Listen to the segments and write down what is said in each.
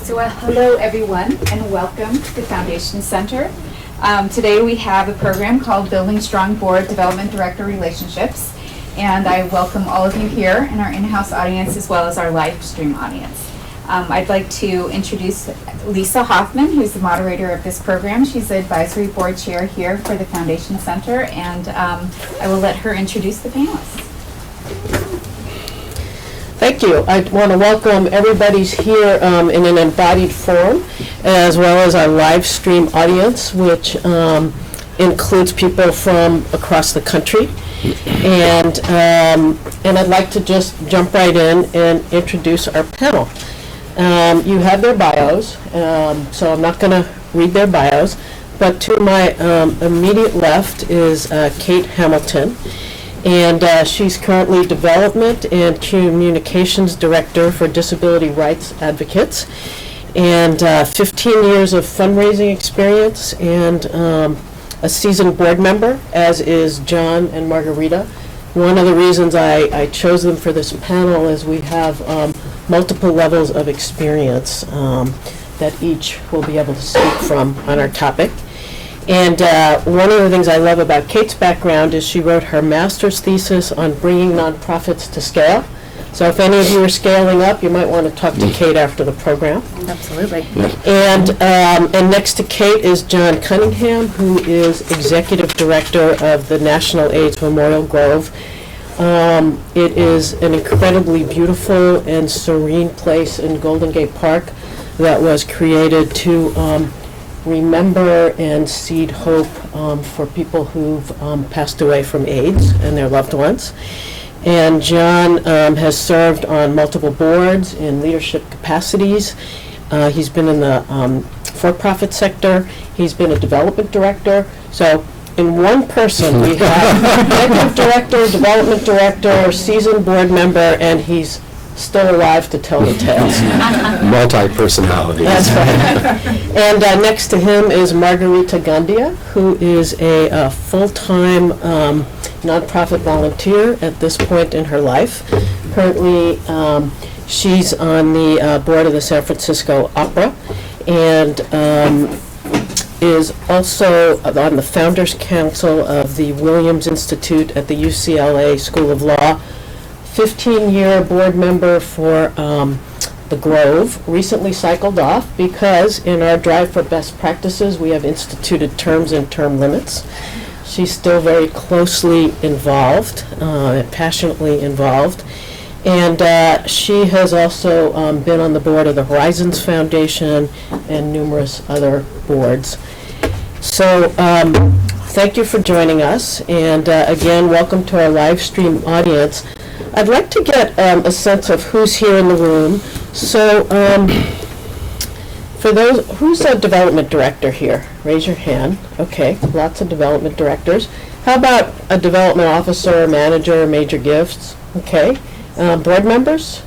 So hello everyone and welcome to the Foundation Center. Today we have a program called Building Strong Board Development Director Relationships, and I welcome all of you here in our in-house audience as well as our live stream audience. I'd like to introduce Lisa Hoffman, who's the moderator of this program. She's the advisory board chair here for the Foundation Center, and I will let her introduce the panelists. Thank you. I want to welcome everybody's here in an embodied form, as well as our live stream audience, which includes people from across the country. And I'd like to just jump right in and introduce our panel. You have their bios, so I'm not going to read their bios, but to my immediate left is Kate Hamilton. And she's currently Development and Communications Director for Disability Rights Advocates, and 15 years of fundraising experience, and a seasoned board member, as is John and Margarita. One of the reasons I chose them for this panel is we have multiple levels of experience that each will be able to speak from on our topic. And one of the things I love about Kate's background is she wrote her master's thesis on bringing nonprofits to scale. So if any of you are scaling up, you might want to talk to Kate after the program. Absolutely. And next to Kate is John Cunningham, who is Executive Director of the National AIDS Memorial Grove. It is an incredibly beautiful and serene place in Golden Gate Park that was created to remember and seed hope for people who've passed away from AIDS and their loved ones. And John has served on multiple boards in leadership capacities. He's been in the for-profit sector. He's been a development director. So in one person, we have executive director, development director, seasoned board member, and he's still alive to tell the tales. Multi-personality. That's right. And next to him is Margarita Gandia, who is a full-time nonprofit volunteer at this point in her life. Currently, she's on the board of the San Francisco Opera, and is also on the Founders Council of the Williams Institute at the UCLA School of Law. 15-year board member for the Grove, recently cycled off because in our drive for best practices we have instituted terms and term limits. She's still very closely involved, passionately involved, and she has also been on the board of the Horizons Foundation and numerous other boards. So thank you for joining us, and again, welcome to our live stream audience. I'd like to get a sense of who's here in the room. So for those, who's a development director here? Raise your hand. Okay, lots of development directors. How about a development officer, manager, major gifts? Okay. Board members?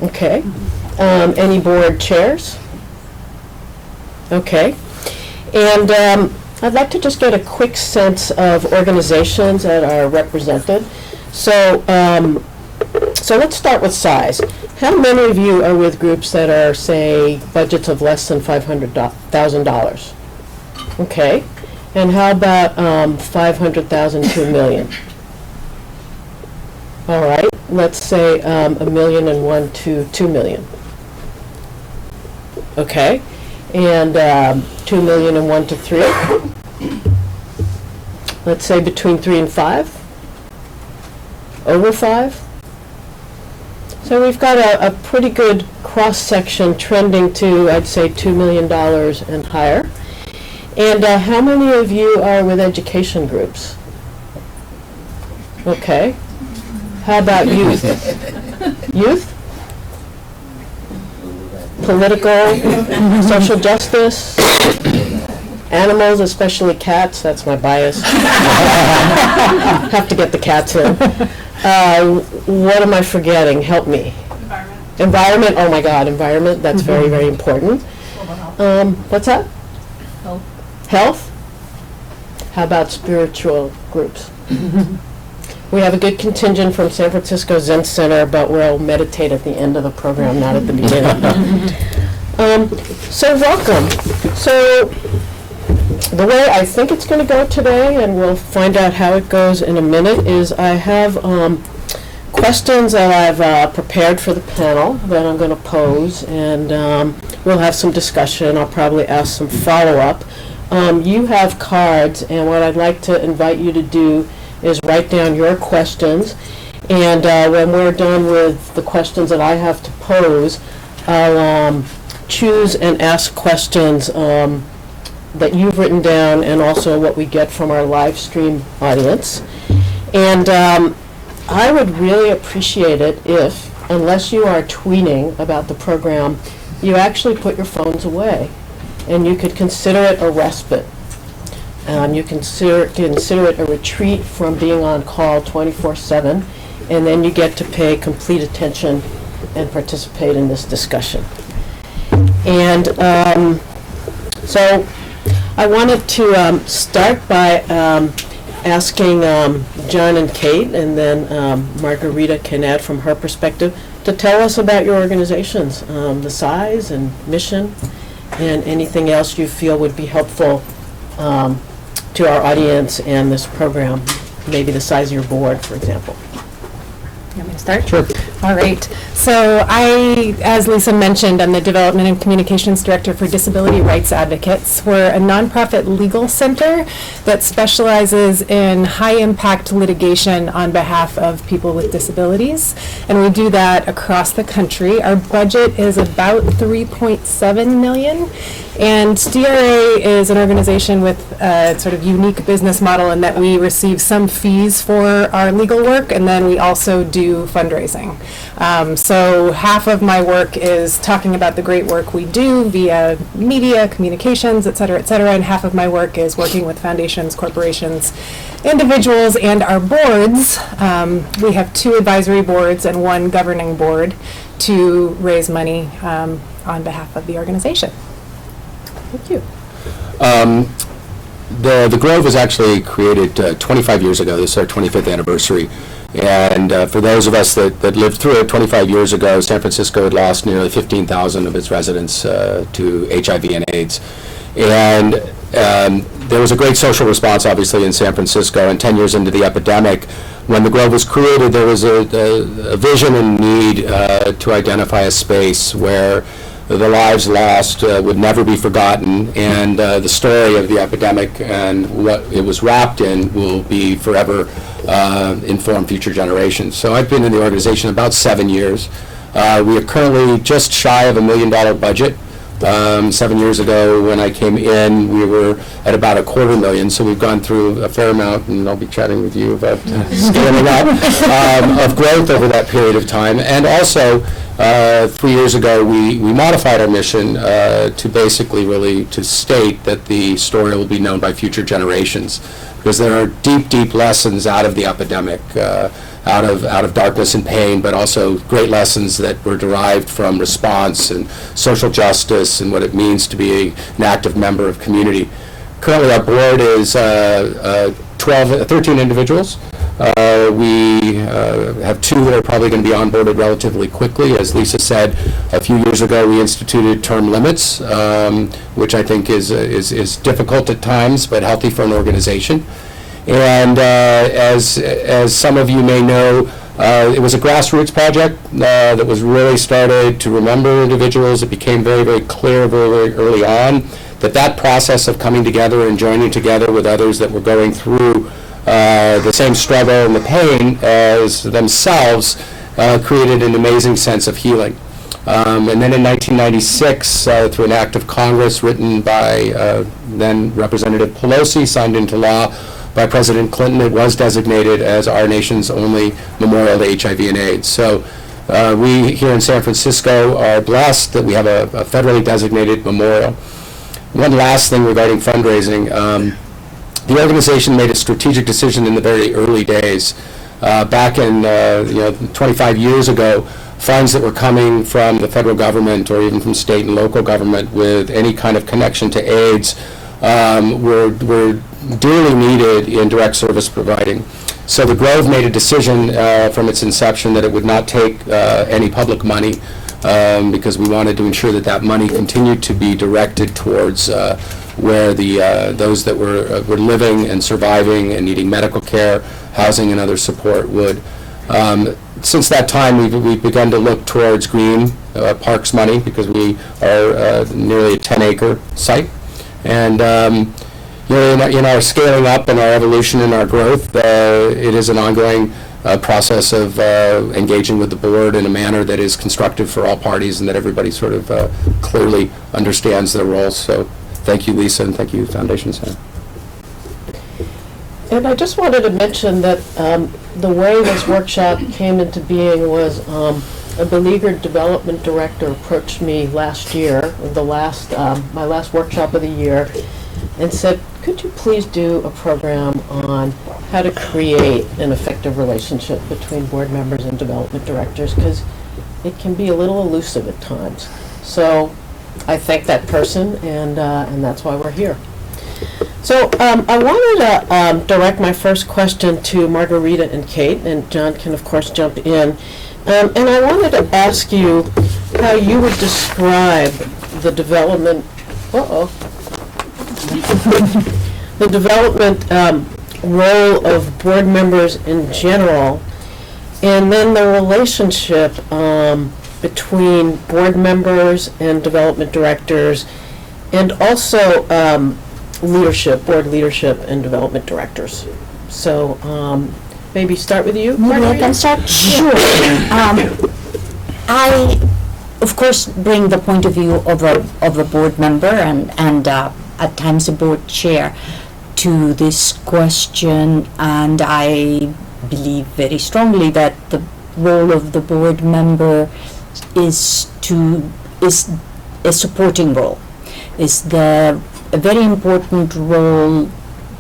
Okay. Any board chairs? Okay. And I'd like to just get a quick sense of organizations that are represented. So, so let's start with size. How many of you are with groups that are, say, budgets of less than $500,000? Okay. And how about 500,000 to $1 million? All right. Let's say $1.1 million to $2 million. Okay. And 2 million and 1 to 3. Let's say between 3 and 5. Over 5. So we've got a pretty good cross-section trending to, I'd say, $2 million and higher. And how many of you are with education groups? Okay. How about youth? Youth? Political, social justice, animals, especially cats. That's my bias. Have to get the cats in. What am I forgetting? Help me. Environment. Environment. Oh my God, environment. That's very, very important. What's that? Health. Health? How about spiritual groups? We have a good contingent from San Francisco Zen Center, but we'll meditate at the end of the program, not at the beginning. So welcome. So the way I think it's going to go today, and we'll find out how it goes in a minute, is I have questions that I've prepared for the panel that I'm going to pose, and we'll have some discussion. I'll probably ask some follow-up. You have cards, and what I'd like to invite you to do is write down your questions, and when we're done with the questions that I have to pose, I'll choose and ask questions that you've written down, and also what we get from our live stream audience. And I would really appreciate it if, unless you are tweeting about the program, you actually put your phones away, and you could consider it a respite. You consider it a retreat from being on call 24/7, and then you get to pay complete attention and participate in this discussion. And so I wanted to start by asking John and Kate, and then Margarita can add from her perspective, to tell us about your organizations, the size and mission, and anything else you feel would be helpful to our audience and this program, maybe the size of your board, for example. You want me to start? Sure. All right. So I, as Lisa mentioned, I'm the Development and Communications Director for Disability Rights Advocates. We're a nonprofit legal center that specializes in high-impact litigation on behalf of people with disabilities, and we do that across the country. Our budget is about $3.7 million, and DRA is an organization with a sort of unique business model in that we receive some fees for our legal work, and then we also do fundraising. So half of my work is talking about the great work we do via media, communications, et cetera, and half of my work is working with foundations, corporations, individuals, and our boards. We have 2 advisory boards and 1 governing board to raise money on behalf of the organization. Thank you. The Grove was actually created 25 years ago. This is our 25th anniversary. And for those of us that lived through it, 25 years ago, San Francisco had lost nearly 15,000 of its residents to HIV and AIDS. And there was a great social response, obviously, in San Francisco. And 10 years into the epidemic, when the Grove was created, there was a vision and need to identify a space where the lives lost would never be forgotten, and the story of the epidemic and what it was wrapped in will be forever inform future generations. So I've been in the organization about 7 years. We are currently just shy of $1 million budget. 7 years ago when I came in, we were at about $250,000, so we've gone through a fair amount, and I'll be chatting with you about scaling up of growth over that period of time. And also, 3 years ago, we modified our mission to basically really to state that the story will be known by future generations, because there are deep, deep lessons out of the epidemic, out of darkness and pain, but also great lessons that were derived from response and social justice and what it means to be an active member of community. Currently, our board is 13 individuals. We have 2 that are probably going to be onboarded relatively quickly. As Lisa said, a few years ago we instituted term limits, which I think is difficult at times, but healthy for an organization. And as some of you may know, it was a grassroots project that was really started to remember individuals. It became very, very clear very early on that process of coming together and joining together with others that were going through the same struggle and the pain as themselves created an amazing sense of healing. And then in 1996, through an act of Congress written by then Representative Pelosi, signed into law by President Clinton, it was designated as our nation's only memorial to HIV and AIDS. So we here in San Francisco are blessed that we have a federally designated memorial. One last thing regarding fundraising. The organization made a strategic decision in the very early days. Back in 25 years ago, funds that were coming from the federal government or even from state and local government with any kind of connection to AIDS were dearly needed in direct service providing. So the Grove made a decision from its inception that it would not take any public money because we wanted to ensure that that money continued to be directed towards where those that were living and surviving and needing medical care, housing, and other support would. Since that time, we've begun to look towards green parks money because we are nearly a 10-acre site. And in our scaling up and our evolution and our growth, it is an ongoing process of engaging with the board in a manner that is constructive for all parties and that everybody sort of clearly understands their roles. So thank you, Lisa, and thank you, Foundation Center. And I just wanted to mention that the way this workshop came into being was a beleaguered development director approached me last year, my last workshop of the year, and said, could you please do a program on how to create an effective relationship between board members and development directors, because it can be a little elusive at times. So I thank that person, and that's why we're here. So I wanted to direct my first question to Margarita and Kate, and John can of course jump in. And I wanted to ask you how you would describe the development, the development role of board members in general, and then the relationship between board members and development directors, and also board leadership and development directors. So maybe start with you, Maybe I Margarita? can start? Sure. I, of course, bring the point of view of a board member and at times a board chair to this question, and I believe very strongly that the role of the board member is a supporting role, is a very important role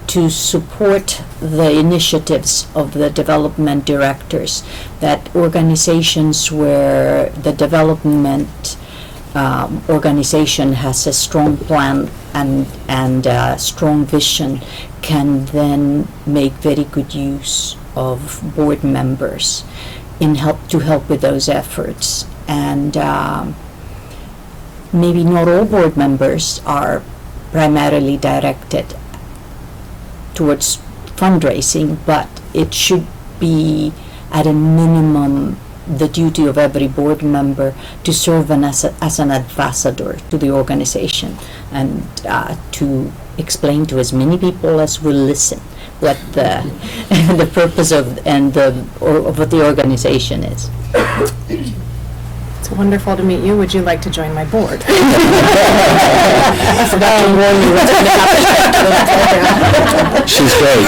to support the initiatives of the development directors, that organizations where the development organization has a strong plan and a strong vision can then make very good use of board members to help with those efforts. And maybe not all board members are primarily directed towards fundraising, but it should be at a minimum the duty of every board member to serve as an ambassador to the organization and to explain to as many people as will listen what the purpose of what the organization is. It's wonderful to meet you. Would you like to join my board? I forgot to warn you what's going to happen. She's great.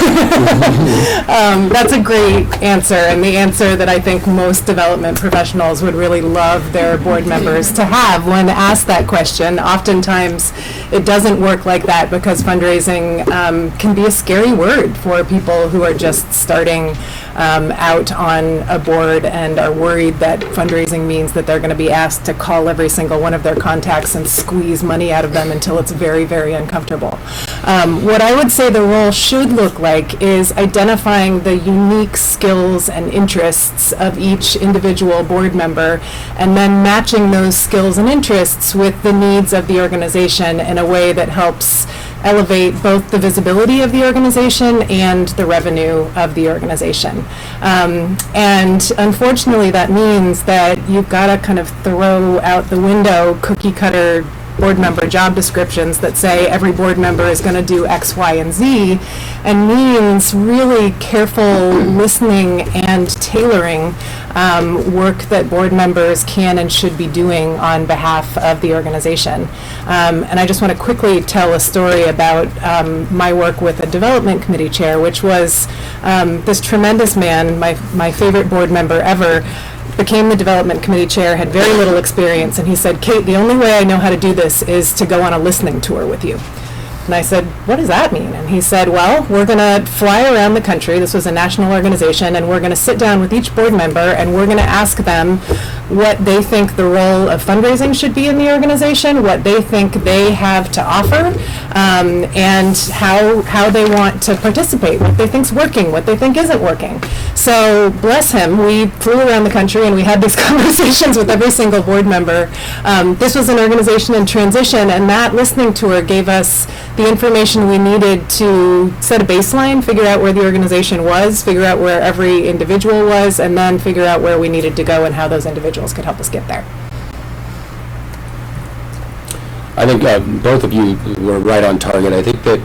That's a great answer, and the answer that I think most development professionals would really love their board members to have when asked that question. Oftentimes, it doesn't work like that because fundraising can be a scary word for people who are just starting out on a board and are worried that fundraising means that they're going to be asked to call every single one of their contacts and squeeze money out of them until it's very, very uncomfortable. What I would say the role should look like is identifying the unique skills and interests of each individual board member and then matching those skills and interests with the needs of the organization in a way that helps elevate both the visibility of the organization and the revenue of the organization. And unfortunately, that means that you've got to kind of throw out the window cookie cutter board member job descriptions that say every board member is going to do X, Y, and Z, and means really careful listening and tailoring work that board members can and should be doing on behalf of the organization. And I just want to quickly tell a story about my work with a development committee chair, which was this tremendous man, my favorite board member ever, became the development committee chair, had very little experience, and he said, "Kate, the only way I know how to do this is to go on a listening tour with you." And I said, what does that mean? And he said, well, we're going to fly around the country. This was a national organization, and we're going to sit down with each board member, and we're going to ask them what they think the role of fundraising should be in the organization, what they think they have to offer, and how they want to participate, what they think's working, what they think isn't working. So bless him, we flew around the country and we had these conversations with every single board member. This was an organization in transition, and that listening tour gave us the information we needed to set a baseline, figure out where the organization was, figure out where every individual was, and then figure out where we needed to go and how those individuals could help us get there. I think both of you were right on target. I think that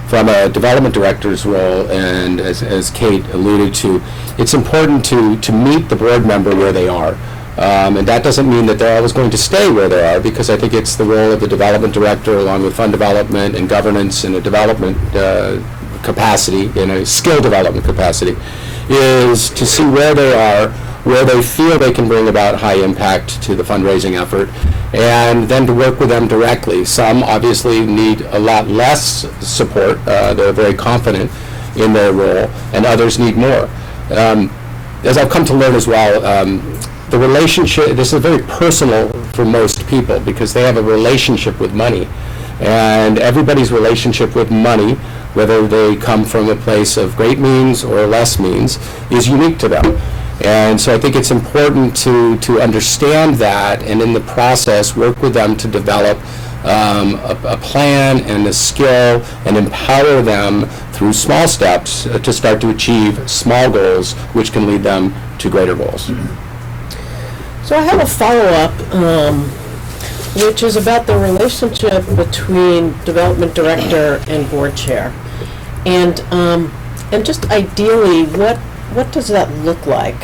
from a development director's role, and as Kate alluded to, it's important to meet the board member where they are. And that doesn't mean that they're always going to stay where they are, because I think it's the role of the development director, along with fund development and governance in a development capacity, in a skill development capacity, is to see where they are, where they feel they can bring about high impact to the fundraising effort, and then to work with them directly. Some obviously need a lot less support. They're very confident in their role, and others need more. As I've come to learn as well, the relationship, this is very personal for most people, because they have a relationship with money. And everybody's relationship with money, whether they come from a place of great means or less means, is unique to them. And so I think it's important to understand that, and in the process work with them to develop a plan and a skill, and empower them through small steps to start to achieve small goals, which can lead them to greater goals. So I have a follow-up, which is about the relationship between development director and board chair. And just ideally, what does that look like?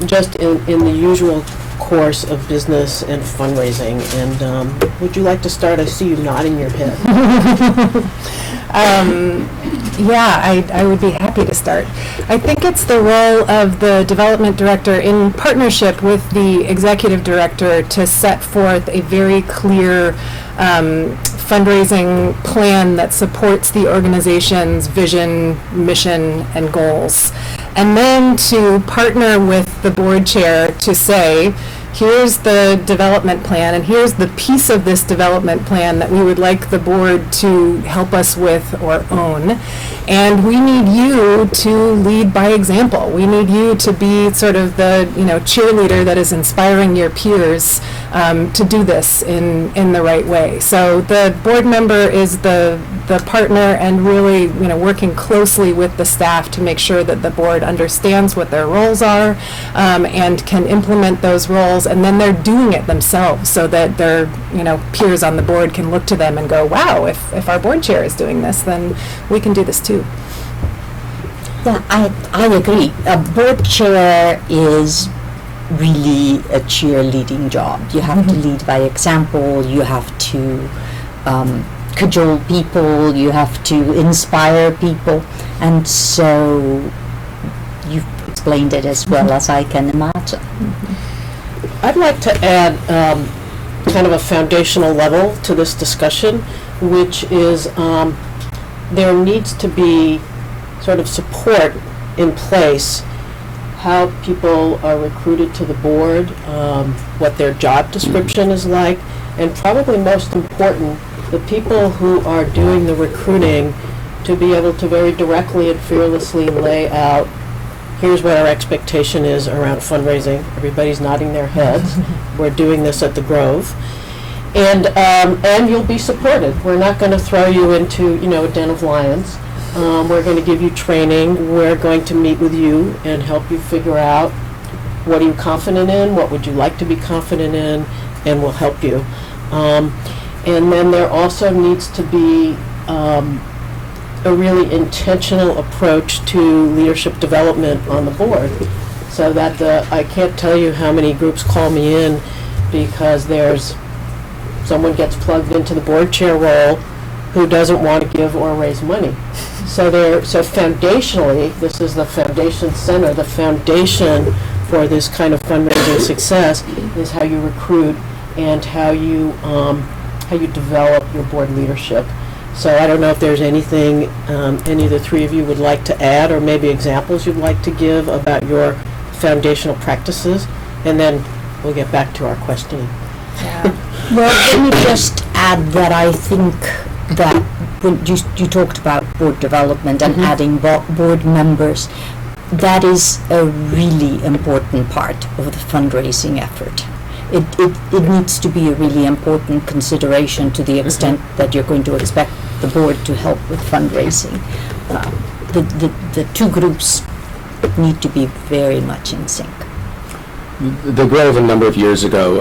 Just in the usual course of business and fundraising. And would you like to start? I see you nodding your head. Yeah, I would be happy to start. I think it's the role of the development director, in partnership with the executive director, to set forth a very clear fundraising plan that supports the organization's vision, mission, and goals. And then to partner with the board chair to say, here's the development plan, and here's the piece of this development plan that we would like the board to help us with or own. And we need you to lead by example. We need you to be sort of the cheerleader that is inspiring your peers to do this in the right way. So the board member is the partner, and really working closely with the staff to make sure that the board understands what their roles are, and can implement those roles, and then they're doing it themselves, so that their peers on the board can look to them and go, wow, if our board chair is doing this, then we can do this too. Yeah, I agree. A board chair is really a cheerleading job. You have to lead by example. You have to cajole people. You have to inspire people. And so you've explained it as well as I can imagine. I'd like to add kind of a foundational level to this discussion, which is there needs to be sort of support in place, how people are recruited to the board, what their job description is like, and probably most important, the people who are doing the recruiting to be able to very directly and fearlessly lay out, here's what our expectation is around fundraising. Everybody's nodding their heads. We're doing this at the Grove. And you'll be supported. We're not going to throw you into, a den of lions. We're going to give you training. We're going to meet with you and help you figure out what are you confident in, what would you like to be confident in, and we'll help you. And then there also needs to be a really intentional approach to leadership development on the board, so that I can't tell you how many groups call me in because someone gets plugged into the board chair role who doesn't want to give or raise money. So foundationally, this is the foundation center. The foundation for this kind of fundraising success is how you recruit and how you develop your board leadership. So I don't know if there's anything any of the three of you would like to add, or maybe examples you'd like to give about your foundational practices, and then we'll get back to our questioning. Well, let me just add that I think that when you talked about board development and adding board members, that is a really important part of the fundraising effort. It needs to be a really important consideration to the extent that you're going to expect the board to help with fundraising. The two groups need to be very much in sync. The Grove a number of years ago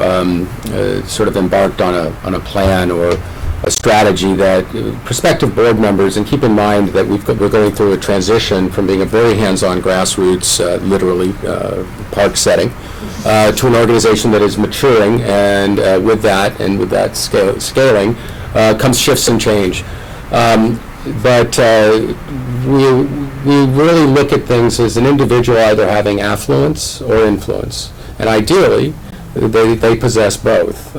sort of embarked on a plan or a strategy that prospective board members, and keep in mind that we're going through a transition from being a very hands-on grassroots, literally park setting, to an organization that is maturing, and with that scaling comes shifts and change. But we really look at things as an individual either having affluence or influence. And ideally, they possess both.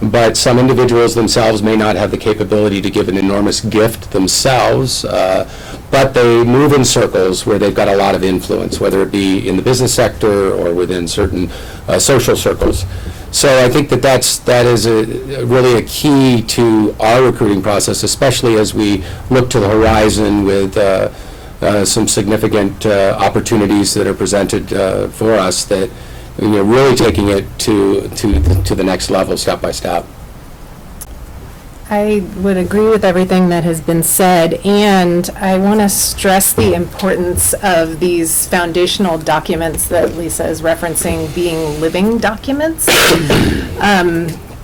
But some individuals themselves may not have the capability to give an enormous gift themselves, but they move in circles where they've got a lot of influence, whether it be in the business sector or within certain social circles. So I think that is really a key to our recruiting process, especially as we look to the horizon with some significant opportunities that are presented for us, that really taking it to the next level, step by step. I would agree with everything that has been said, and I want to stress the importance of these foundational documents that Lisa is referencing being living documents.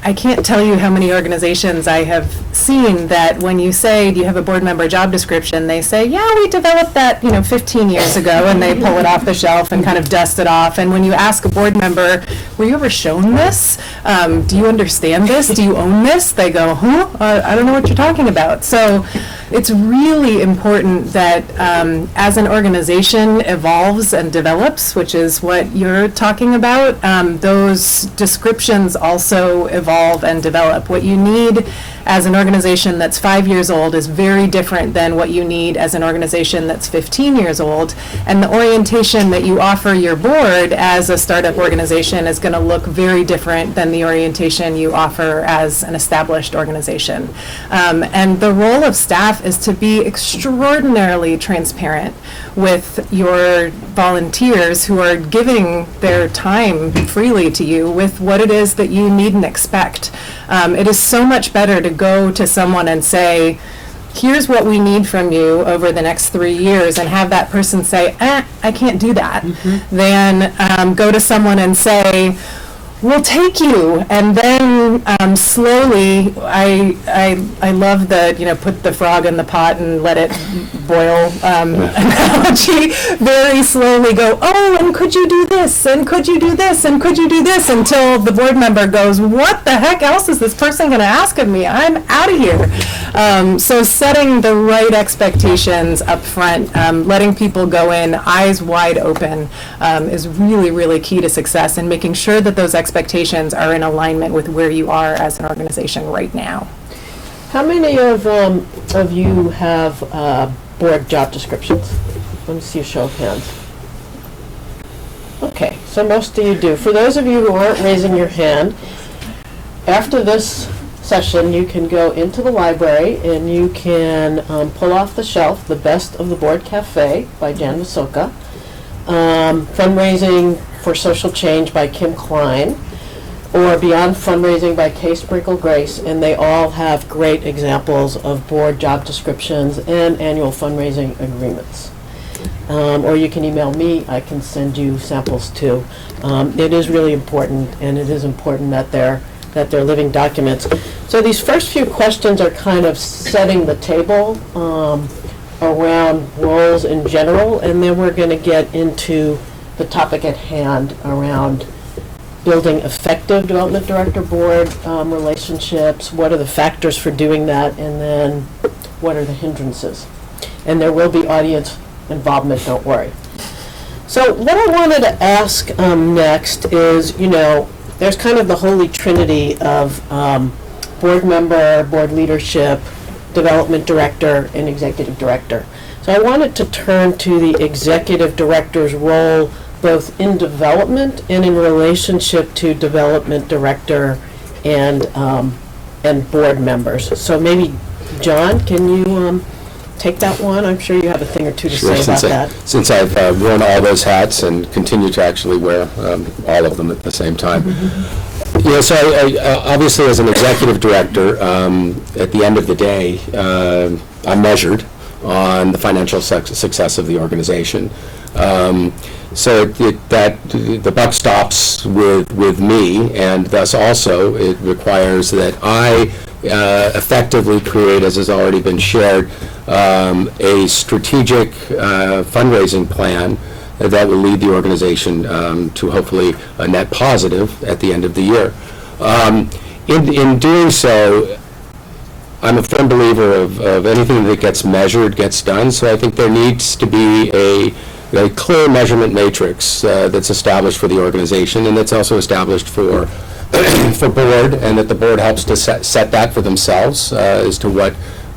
I can't tell you how many organizations I have seen that when you say, do you have a board member job description, they say, yeah, we developed that 15 years ago, and they pull it off the shelf and kind of dust it off. And when you ask a board member, were you ever shown this? Do you understand this? Do you own this? They go, I don't know what you're talking about. So it's really important that as an organization evolves and develops, which is what you're talking about, those descriptions also evolve and develop. What you need as an organization that's 5 years old is very different than what you need as an organization that's 15 years old. And the orientation that you offer your board as a startup organization is going to look very different than the orientation you offer as an established organization. And the role of staff is to be extraordinarily transparent with your volunteers who are giving their time freely to you with what it is that you need and expect. It is so much better to go to someone and say, here's what we need from you over the next 3 years, and have that person say, I can't do that, than go to someone and say, we'll take you, and then slowly, I love the, put the frog in the pot and let it boil analogy, very slowly go, and could you do this, and could you do this, and could you do this, until the board member goes, what the heck else is this person going to ask of me? I'm out of here. So setting the right expectations up front, letting people go in eyes wide open is really, really key to success, and making sure that those expectations are in alignment with where you are as an organization right now. How many of you have board job descriptions? Let me see a show of hands. Okay, so most of you do. For those of you who aren't raising your hand, after this session, you can go into the library and you can pull off the shelf The Best of the Board Cafe by Jan Masoka, Fundraising for Social Change by Kim Klein, or Beyond Fundraising by Kay Sprinkle Grace, and they all have great examples of board job descriptions and annual fundraising agreements. Or you can email me, I can send you samples too. It is really important, and it is important that they're living documents. So these first few questions are kind of setting the table around roles in general, and then we're going to get into the topic at hand around building effective development director board relationships, what are the factors for doing that, and then what are the hindrances. And there will be audience involvement, don't worry. So what I wanted to ask next is, there's kind of the holy trinity of board member, board leadership, development director, and executive director. So I wanted to turn to the executive director's role both in development and in relationship to development director and board members. So maybe, John, can you take that one? I'm sure you have a thing or two to Sure, say about that. since I've worn all those hats and continue to actually wear all of them at the same time. So I obviously, as an executive director, at the end of the day, I'm measured on the financial success of the organization. So the buck stops with me, and thus also it requires that I effectively create, as has already been shared, a strategic fundraising plan that will lead the organization to hopefully a net positive at the end of the year. In doing so, I'm a firm believer of anything that gets measured gets done, so I think there needs to be a clear measurement matrix that's established for the organization, and that's also established for board, and that the board helps to set that for themselves as to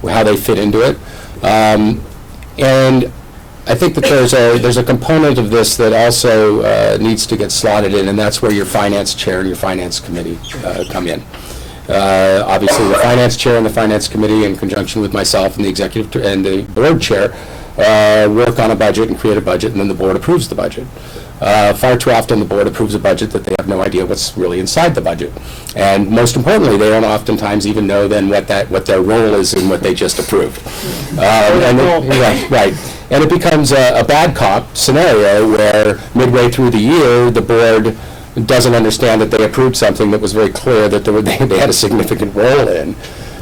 how they fit into it. And I think that there's a component of this that also needs to get slotted in, and that's where your finance chair and your finance committee come in. Obviously, the finance chair and the finance committee, in conjunction with myself and the executive and the board chair, work on a budget and create a budget, and then the board approves the budget. Far too often, the board approves a budget that they have no idea what's really inside the budget, and most importantly, they don't oftentimes even know then what their role is in what they just approved. Right. And it becomes a bad cop scenario where midway through the year, the board doesn't understand that they approved something that was very clear that they had a significant role in.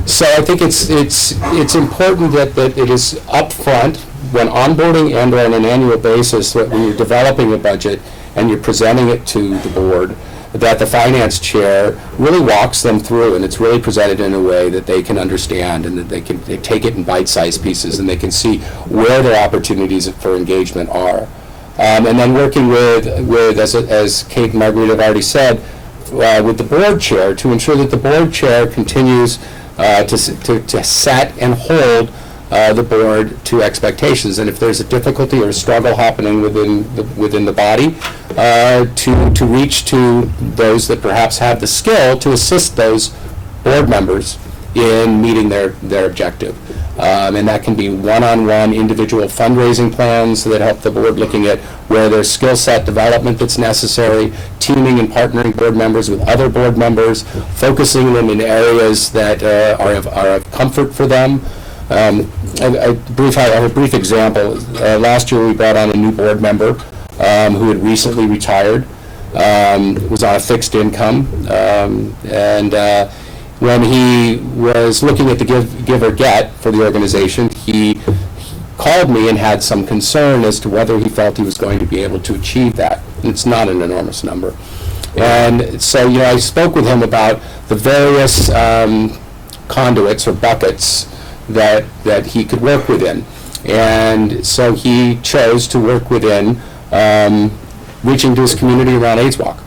So I think it's important that it is upfront when onboarding and on an annual basis, that when you're developing a budget and you're presenting it to the board, that the finance chair really walks them through, and it's really presented in a way that they can understand, and that they take it in bite-sized pieces, and they can see where their opportunities for engagement are. And then working with as Kate and Marguerite have already said, with the board chair, to ensure that the board chair continues to set and hold the board to expectations, and if there's a difficulty or a struggle happening within the body, to reach to those that perhaps have the skill to assist those board members in meeting their objective. And that can be one-on-one individual fundraising plans that help the board looking at where there's skill set development that's necessary, teaming and partnering board members with other board members, focusing them in areas that are of comfort for them. I have a brief example. Last year we brought on a new board member who had recently retired, was on a fixed income, and when he was looking at the give or get for the organization, he called me and had some concern as to whether he felt he was going to be able to achieve that. And it's not an enormous number. And so, I spoke with him about the various conduits or buckets that he could work within. And so he chose to work within reaching to his community around AIDS Walk.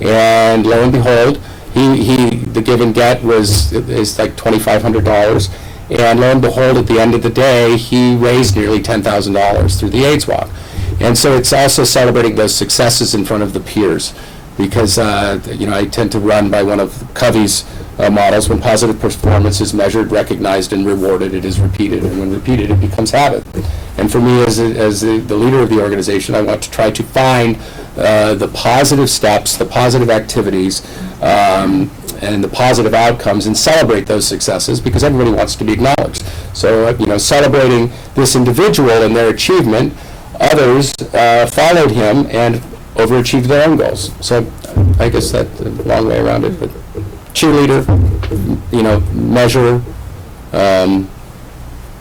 And lo and behold, the give and get is like $2,500, and lo and behold, at the end of the day, he raised nearly $10,000 through the AIDS Walk. And so it's also celebrating those successes in front of the peers, because I tend to run by one of Covey's models. When positive performance is measured, recognized, and rewarded, it is repeated, and when repeated, it becomes habit. And for me, as the leader of the organization, I want to try to find the positive steps, the positive activities, and the positive outcomes, and celebrate those successes, because everybody wants to be acknowledged. So, celebrating this individual and their achievement, others followed him and overachieved their own goals. So I guess that's a long way around it, but cheerleader, measure,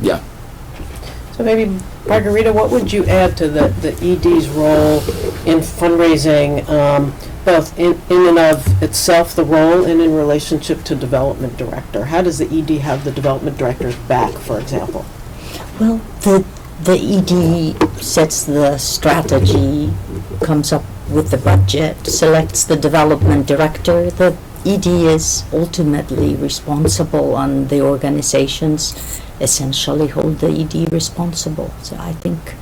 yeah. So maybe, Margarita, what would you add to the ED's role in fundraising, both in and of itself, the role, and in relationship to development director? How does the ED have the development director's back, for example? Well, the ED sets the strategy, comes up with the budget, selects the development director. The ED is ultimately responsible, and the organizations essentially hold the ED responsible. So I think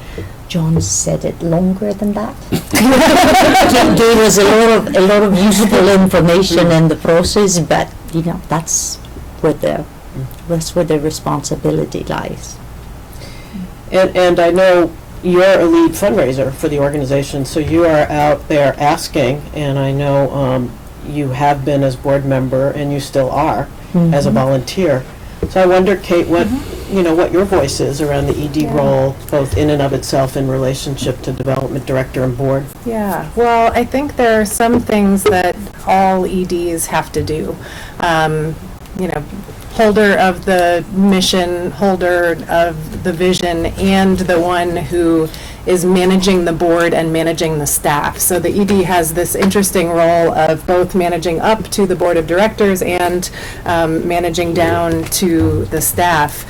John said it longer than that. Gave us a lot of useful information in the process, but that's where the responsibility lies. And I know you're a lead fundraiser for the organization, so you are out there asking, and I know you have been as board member, and you still are as a volunteer. So I wonder, Kate, what your voice is around the ED role, both in and of itself in relationship to development director and board. Yeah, well, I think there are some things that all EDs have to do. Holder of the mission, holder of the vision, and the one who is managing the board and managing the staff. So the ED has this interesting role of both managing up to the board of directors and managing down to the staff.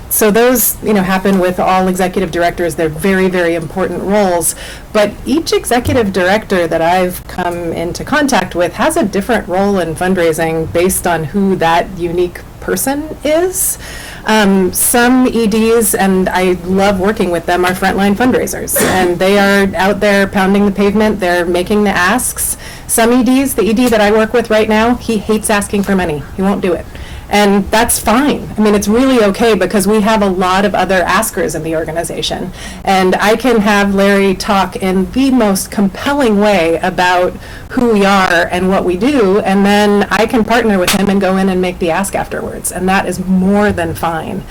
So those, happen with all executive directors. They're very, very important roles. But each executive director that I've come into contact with has a different role in fundraising based on who that unique person is. Some EDs, and I love working with them, are frontline fundraisers, and they are out there pounding the pavement. They're making the asks. Some EDs, the ED that I work with right now, he hates asking for money. He won't do it. And that's fine. I mean, it's really okay because we have a lot of other askers in the organization. And I can have Larry talk in the most compelling way about who we are and what we do, and then I can partner with him and go in and make the ask afterwards. And that is more than fine.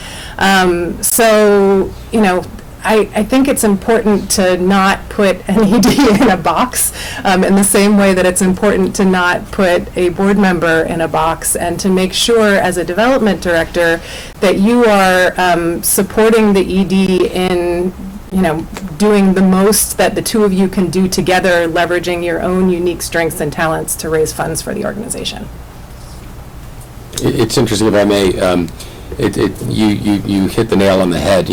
I think it's important to not put an ED in a box in the same way that it's important to not put a board member in a box, and to make sure as a development director that you are supporting the ED in doing the most that the two of you can do together, leveraging your own unique strengths and talents to raise funds for the organization. It's interesting, if I may, you hit the nail on the head.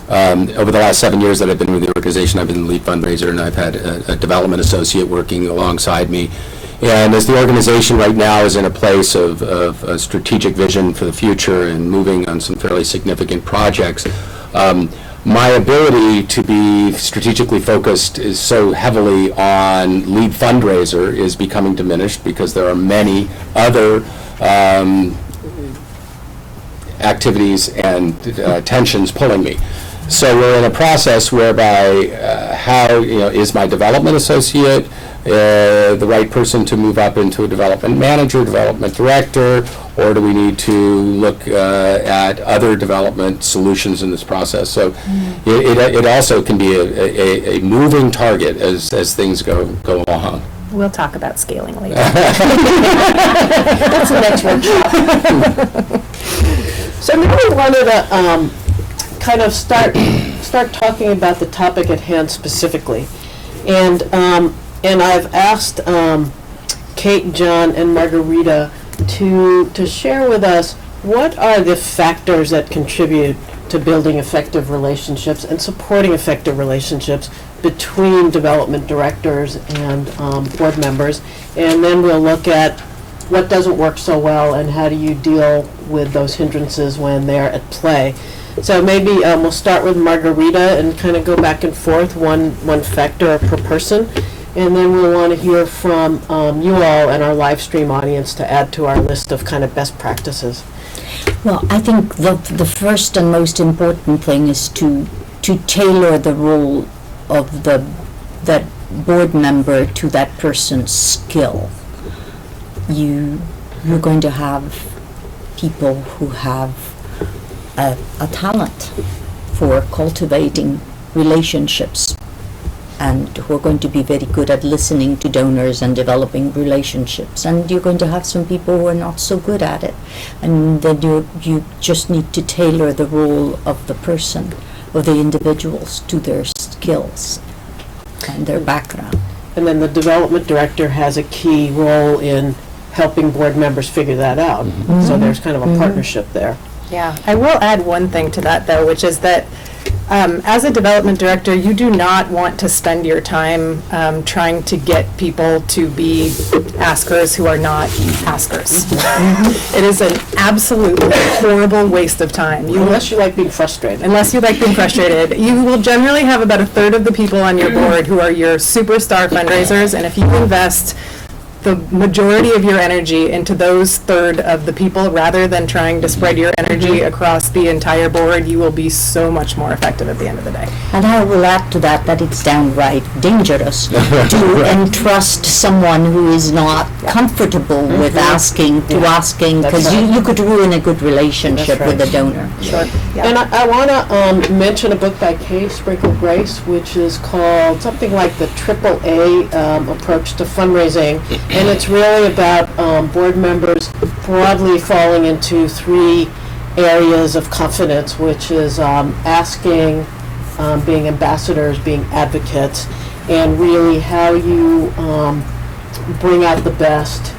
Over the last 7 years that I've been with the organization, I've been the lead fundraiser, and I've had a development associate working alongside me. And as the organization right now is in a place of a strategic vision for the future and moving on some fairly significant projects, my ability to be strategically focused is so heavily on lead fundraiser is becoming diminished because there are many other activities and tensions pulling me. So we're in a process whereby is my development associate the right person to move up into a development manager, development director, or do we need to look at other development solutions in this process? So it also can be a moving target as things go along. We'll talk about scaling later. That's the next workshop. So maybe we wanted to kind of start talking about the topic at hand specifically, and I've asked Kate, John, and Margarita to share with us what are the factors that contribute to building effective relationships and supporting effective relationships between development directors and board members, and then we'll look at what doesn't work so well and how do you deal with those hindrances when they're at play. So maybe we'll start with Margarita and kind of go back and forth, one factor per person, and then we'll want to hear from you all and our live stream audience to add to our list of kind of best practices. Well, I think the first and most important thing is to tailor the role of that board member to that person's skill. You're going to have people who have a talent for cultivating relationships and who are going to be very good at listening to donors and developing relationships. And you're going to have some people who are not so good at it. And then you just need to tailor the role of the person, of the individuals, to their skills and their background. And then the development director has a key role in helping board members figure that out. So there's kind of a partnership there. Yeah, I will add one thing to that, though, which is that As a development director, you do not want to spend your time trying to get people to be askers who are not askers. It is an absolutely horrible waste of time. Unless you like being frustrated. Unless you like being frustrated. You will generally have about a third of the people on your board who are your superstar fundraisers, and if you invest the majority of your energy into those third of the people, rather than trying to spread your energy across the entire board, you will be so much more effective at the end of the day. And I will add to that it's downright dangerous to entrust someone who is not comfortable with asking, because you could ruin a good relationship with the donor. Sure. And I want to mention a book by Kay Sprinkle Grace, which is called something like the AAA approach to fundraising. And it's really about board members broadly falling into 3 areas of confidence, which is asking, being ambassadors, being advocates, and really how you bring out the best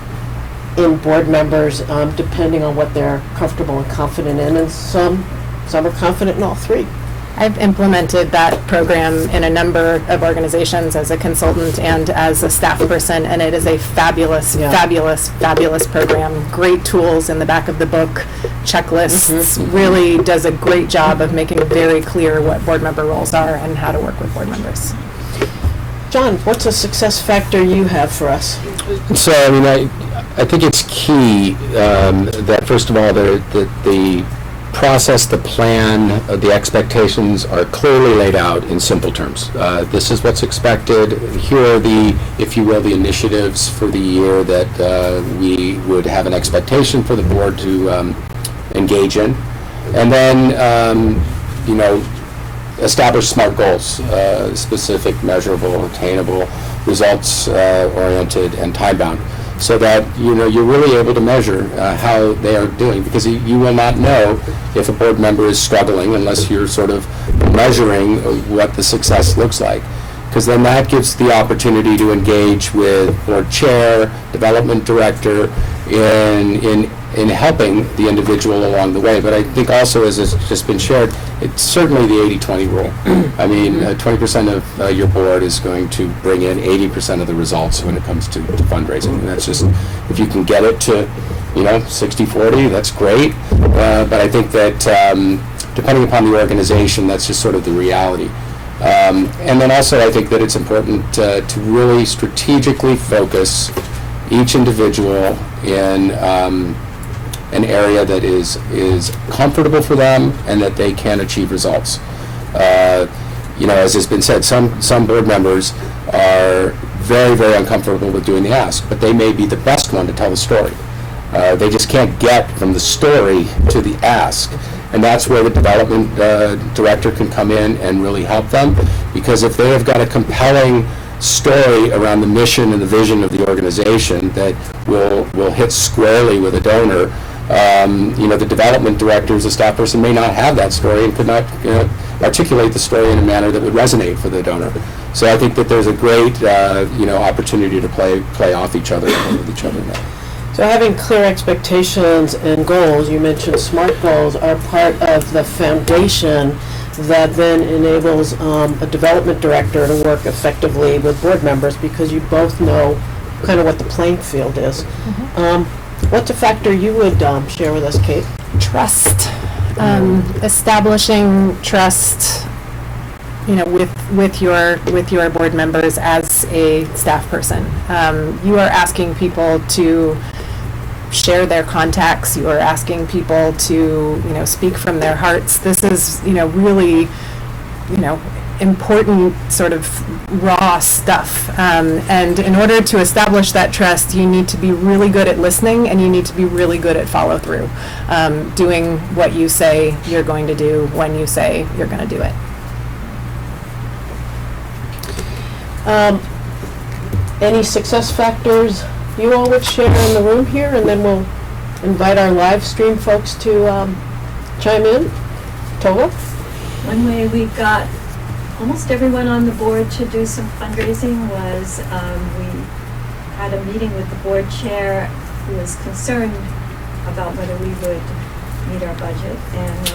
in board members, depending on what they're comfortable and confident in. And some are confident in all 3. I've implemented that program in a number of organizations as a consultant and as a staff person, and it is a fabulous, fabulous program. Great tools in the back of the book, checklists, really does a great job of making it very clear what board member roles are and how to work with board members. John, what's a success factor you have for us? So, I mean, I think it's key that, first of all, the process, the plan, the expectations are clearly laid out in simple terms. This is what's expected. Here are the, if you will, the initiatives for the year that we would have an expectation for the board to engage in. And then, establish SMART goals, specific, measurable, attainable, results-oriented, and time-bound, so that you're really able to measure how they are doing, because you will not know if a board member is struggling unless you're sort of measuring what the success looks like, because then that gives the opportunity to engage with board chair, development director in helping the individual along the way. But I think also, as has just been shared, it's certainly the 80-20 rule. I mean, 20% of your board is going to bring in 80% of the results when it comes to fundraising. And that's just, if you can get it to, 60-40, that's great. But I think that depending upon the organization, that's just sort of the reality. And then also, I think that it's important to really strategically focus each individual in an area that is comfortable for them and that they can achieve results. As has been said, some board members are very, very uncomfortable with doing the ask, but they may be the best one to tell the story. They just can't get from the story to the ask. And that's where the development director can come in and really help them, because if they have got a compelling story around the mission and the vision of the organization that will hit squarely with a donor, the development director as a staff person may not have that story and could not articulate the story in a manner that would resonate for the donor. So I think that there's a great opportunity to play off each other and with each other now. So having clear expectations and goals, you mentioned SMART goals, are part of the foundation that then enables a development director to work effectively with board members, because you both know kind of what the playing field is. What's a factor you would share with us, Kate? Trust. Establishing trust, with your board members as a staff person. You are asking people to share their contacts. You are asking people to, speak from their hearts. This is, really, important sort of raw stuff. And in order to establish that trust, you need to be really good at listening, and you need to be really good at follow through, doing what you say you're going to do when you say you're going to do it. Any success factors you all would share in the room here, and then we'll invite our live stream folks to chime in? Tova? One way we got almost everyone on the board to do some fundraising was we had a meeting with the board chair who was concerned about whether we would meet our budget, and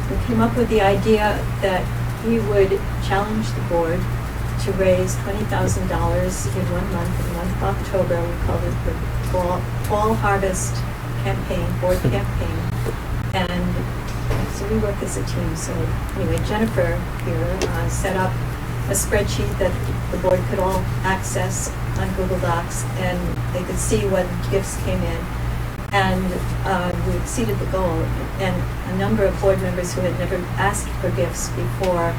we came up with the idea that we would challenge the board to raise $20,000 in 1 month, in the month of October. We called it the Fall Harvest Campaign, board campaign. And so we work as a team. So anyway, Jennifer here set up a spreadsheet that the board could all access on Google Docs, and they could see when gifts came in. And we exceeded the goal. And a number of board members who had never asked for gifts before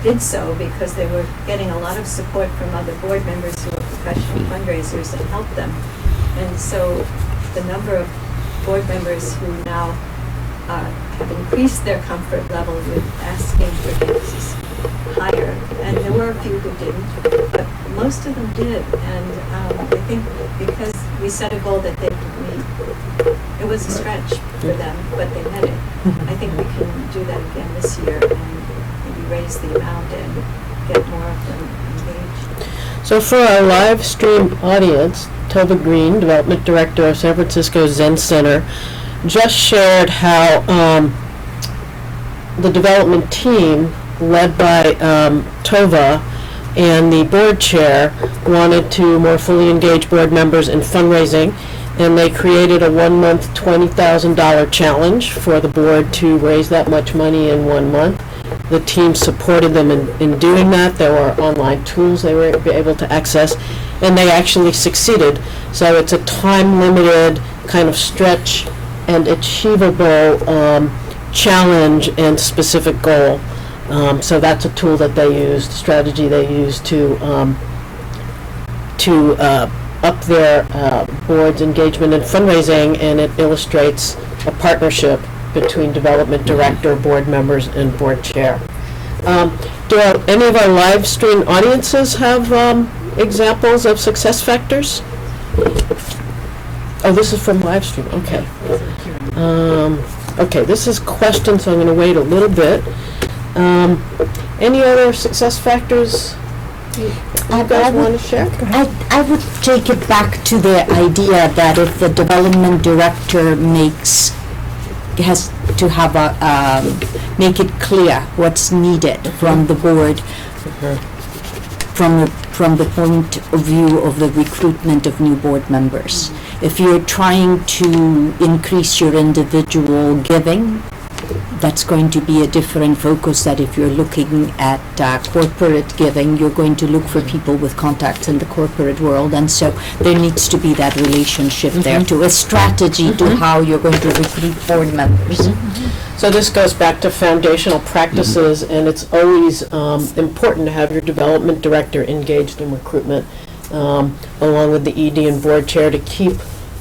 did so because they were getting a lot of support from other board members who were professional fundraisers and helped them. And so the number of board members who now have increased their comfort level with asking for gifts is higher. And there were a few who didn't, but most of them did. And I think because we set a goal that they could meet, it was a stretch for them, but they met it. I think we can do that again this year and maybe raise the amount and get more of them engaged. So for our live stream audience, Tova Green, Development Director of San Francisco Zen Center, just shared how the development team, led by Tova and the board chair, wanted to more fully engage board members in fundraising, and they created a 1 month $20,000 challenge for the board to raise that much money in 1 month. The team supported them in doing that. There were online tools they were able to access, and they actually succeeded. So it's a time-limited kind of stretch and achievable challenge and specific goal. So that's a tool that they used, strategy they used to up their board's engagement in fundraising, and it illustrates a partnership between development director, board members, and board chair. Do any of our live stream audiences have examples of success factors? Oh, this is from live stream, okay. Okay, this is questions, so I'm going to wait a little bit. Any other success factors you guys want to share? I would take it back to the idea that if the development director has to have make it clear what's needed from the board, from the point of view of the recruitment of new board members. If you're trying to increase your individual giving, that's going to be a different focus that if you're looking at corporate giving, you're going to look for people with contacts in the corporate world, and so there needs to be that relationship there to a strategy to how you're going to recruit board members. So this goes back to foundational practices, and it's always important to have your development director engaged in recruitment, along with the ED and board chair, to keep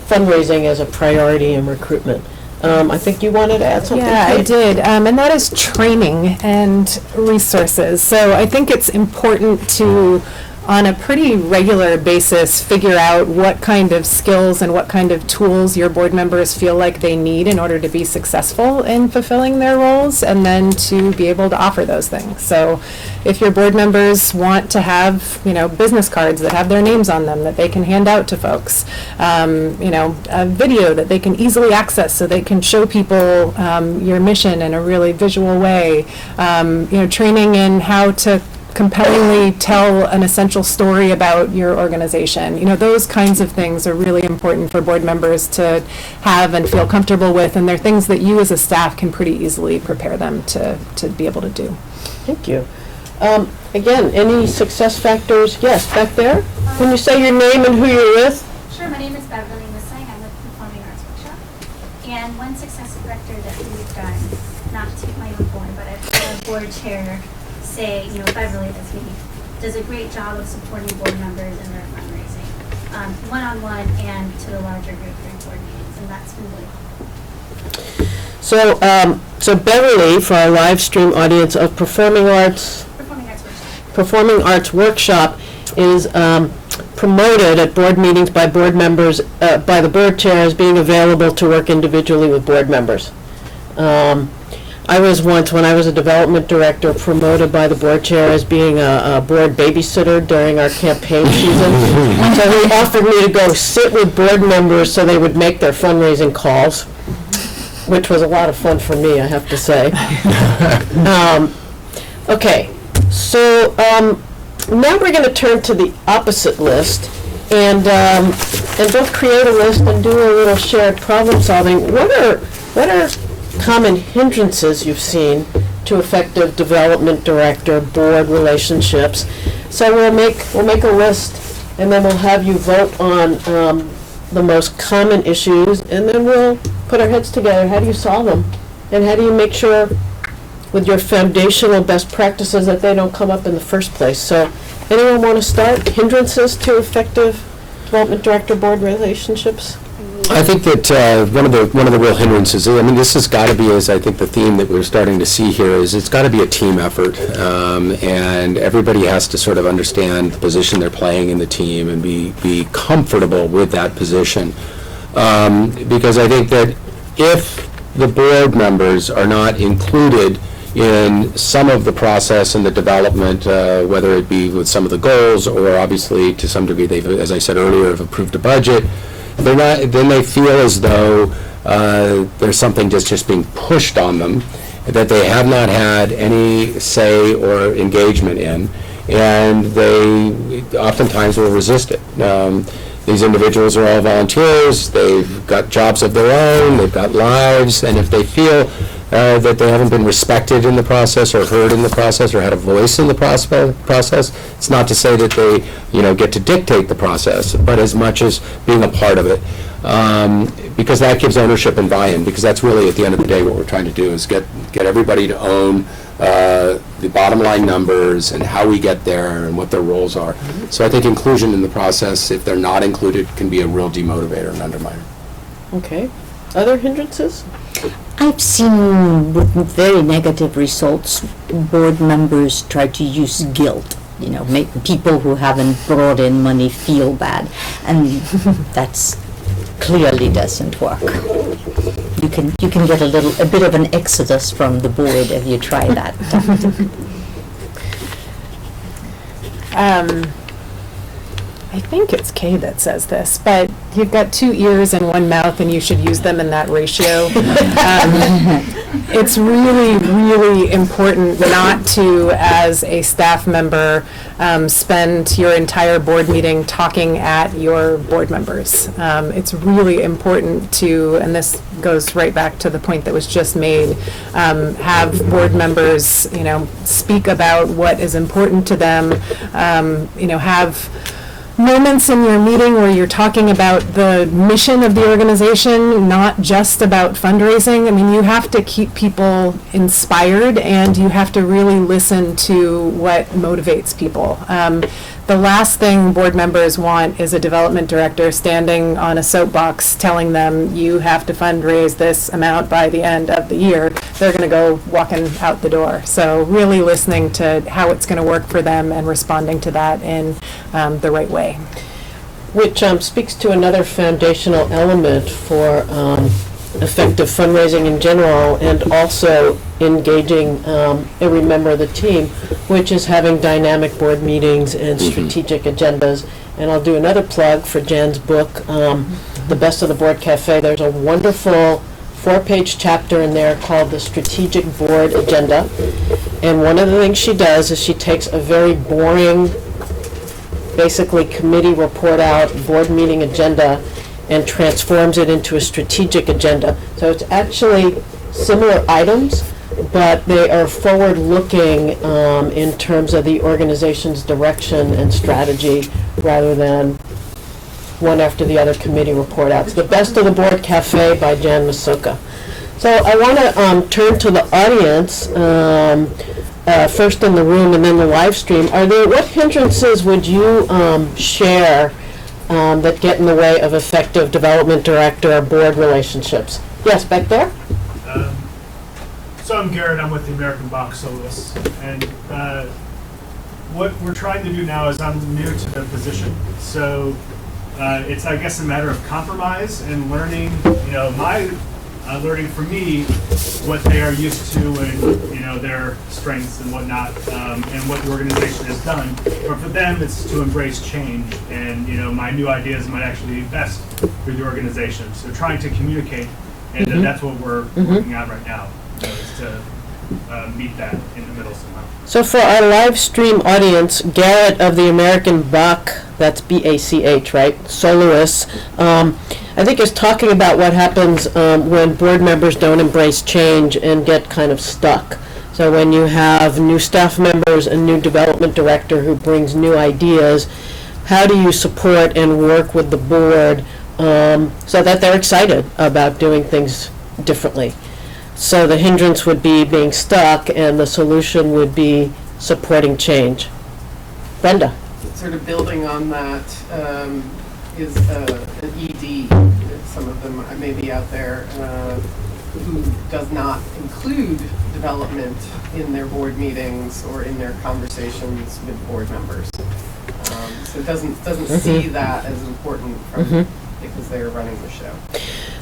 fundraising as a priority in recruitment. I think you wanted to add something. Yeah, I Kate? did, and that is training and resources. So I think it's important to, on a pretty regular basis, figure out what kind of skills and what kind of tools your board members feel like they need in order to be successful in fulfilling their roles, and then to be able to offer those things. So if your board members want to have, business cards that have their names on them that they can hand out to folks, a video that they can easily access so they can show people your mission in a really visual way, training in how to compellingly tell an essential story about your organization. Those kinds of things are really important for board members to have and feel comfortable with, and they're things that you as a staff can pretty easily prepare them to be able to do. Thank you. Again, any success factors? Yes, back there. Can you say your name and who you're with? Sure, my name is Beverly Missing. I'm with Performing Arts Workshop. And one success factor that we've done, not to toot my own horn, but I've had a board chair say, Beverly does a great job of supporting board members in their fundraising, one-on-one and to the larger group during board meetings, and that's been really helpful. So Beverly, for our live stream audience of Performing Arts Workshop, is promoted at board meetings by board members, by the board chair, as being available to work individually with board members. I was once, when I was a development director, promoted by the board chair as being a board babysitter during our campaign season. So he offered me to go sit with board members so they would make their fundraising calls. which was a lot of fun for me, I have to say. Okay, so now we're going to turn to the opposite list and both create a list and do a little shared problem solving. What are common hindrances you've seen to effective development director board relationships? So we'll make a list and then we'll have you vote on the most common issues, and then we'll put our heads together. How do you solve them? And how do you make sure with your foundational best practices that they don't come up in the first place? So anyone want to start? Hindrances to effective development director board relationships? I think that one of the real hindrances, I mean, this has got to be, as I think the theme that we're starting to see here is, it's got to be a team effort, and everybody has to sort of understand the position they're playing in the team and be comfortable with that position, because I think that if the board members are not included in some of the process and the development, whether it be with some of the goals or obviously to some degree they've, as I said earlier, have approved a budget, then they feel as though there's something just being pushed on them that they have not had any say or engagement in, and they oftentimes will resist it. These individuals are all volunteers, they've got jobs of their own, they've got lives, and if they feel that they haven't been respected in the process or heard in the process or had a voice in the process, it's not to say that they, get to dictate the process, but as much as being a part of it, because that gives ownership and buy-in, because that's really at the end of the day what we're trying to do is get everybody to own the bottom line numbers and how we get there and what their roles are. So I think inclusion in the process, if they're not included, can be a real demotivator and underminer. Okay. Other hindrances? I've seen with very negative results, board members try to use guilt, make people who haven't brought in money feel bad, and that's clearly doesn't work. You can get a bit of an exodus from the board if you try that. I think it's Kay that says this, but you've got 2 ears and 1 mouth, and you should use them in that ratio. It's really, really important not to, as a staff member, spend your entire board meeting talking at your board members. It's really important to, and this goes right back to the point that was just made, have board members, speak about what is important to them, have moments in your meeting where you're talking about the mission of the organization, not just about fundraising. I mean, you have to keep people inspired, and you have to really listen to what motivates people. The last thing board members want is a development director standing on a soapbox telling them you have to fundraise this amount by the end of the year. They're going to go walking out the door. So really listening to how it's going to work for them and responding to that in the right way. Which speaks to another foundational element for effective fundraising in general, and also engaging every member of the team, which is having dynamic board meetings and strategic agendas. And I'll do another plug for Jan's book, The Best of the Board Cafe. There's a wonderful 4-page chapter in there called the Strategic Board Agenda. And one of the things she does is she takes a very boring, basically committee report out, board meeting agenda, and transforms it into a strategic agenda. So it's actually similar items, but they are forward-looking in terms of the organization's direction and strategy, rather than one after the other committee report outs. The Best of the Board Cafe by Jan Masoka. So I want to turn to the audience, first in the room and then the live stream. What hindrances would you share that get in the way of effective development director or board relationships? Yes, back there? So I'm Garrett, I'm with the American Box Soloists, and what we're trying to do now is I'm new to the position, so it's, I guess, a matter of compromise and learning, learning for me what they are used to and, their strengths and whatnot, and what the organization has done. But for them, it's to embrace change, and, my new ideas might actually be best for the organization. So trying to communicate And Mhm. that's what we're Mhm. working on right now, is to meet that in the middle somehow. So for our live stream audience, Garrett of the American Bach, that's B-A-C-H, right, soloists, I think is talking about what happens when board members don't embrace change and get kind of stuck. So when you have new staff members, a new development director who brings new ideas, how do you support and work with the board so that they're excited about doing things differently? So the hindrance would be being stuck, and the solution would be supporting change. Brenda? Sort of building on that is an ED. Some of them may be out there who does not include development in their board meetings or in their conversations with board members. So it doesn't see that as important because they are running the show.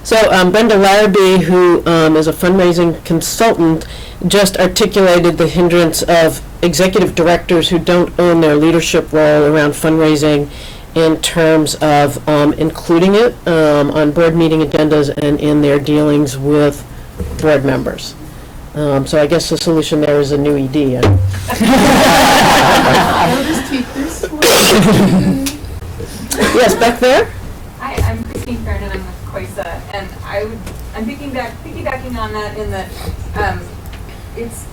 So Brenda Larrabee, who is a fundraising consultant, just articulated the hindrance of executive directors who don't own their leadership role around fundraising in terms of including it on board meeting agendas and in their dealings with board members. So I guess the solution there is a new ED. Yes, back there? Hi, I'm Christine Farron, I'm with COISA, and I'm piggybacking on that in that it's,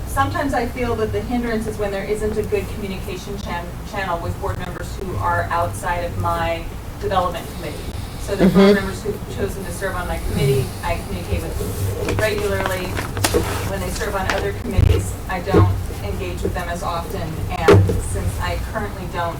sometimes I feel that the hindrance is when there isn't a good communication channel with board members who are outside of my development committee. So the board members who've chosen to serve on my committee, I communicate with regularly. When they serve on other committees, I don't engage with them as often, and since I currently don't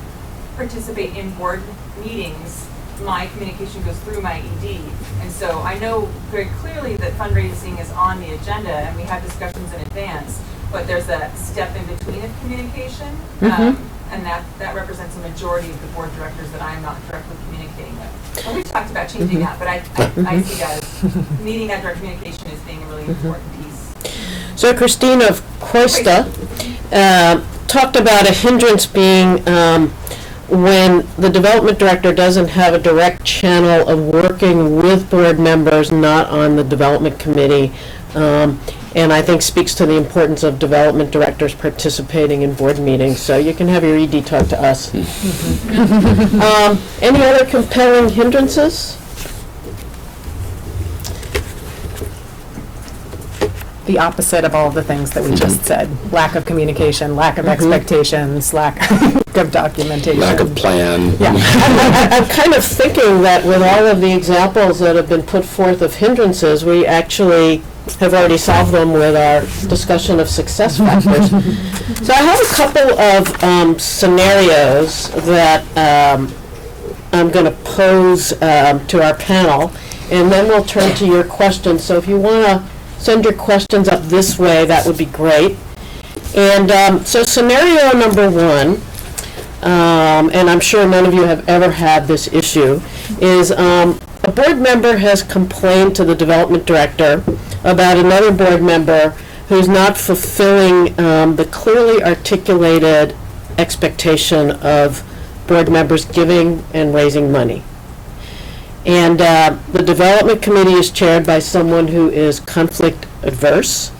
participate in board meetings, my communication goes through my ED. And so I know very clearly that fundraising is on the agenda and we have discussions in advance, but there's a step in between of communication, and that represents a majority of the board directors that I'm not directly communicating with. And we've talked about changing that, but I see that as meeting that direct communication as being a really important piece. So Christine of COISTA talked about a hindrance being when the development director doesn't have a direct channel of working with board members not on the development committee, and I think speaks to the importance of development directors participating in board meetings. So you can have your ED talk to us. Any other compelling hindrances? The opposite of all of the things that we just said. Lack of communication, lack of expectations, lack of documentation. Lack of plan. Yeah. I'm kind of thinking that with all of the examples that have been put forth of hindrances, we actually have already solved them with our discussion of success factors. So I have a couple of scenarios that I'm going to pose to our panel, and then we'll turn to your questions. So if you want to send your questions up this way, that would be great. And so scenario number one, and I'm sure none of you have ever had this issue, is a board member has complained to the development director about another board member who's not fulfilling the clearly articulated expectation of board members giving and raising money. And the development committee is chaired by someone who is conflict adverse,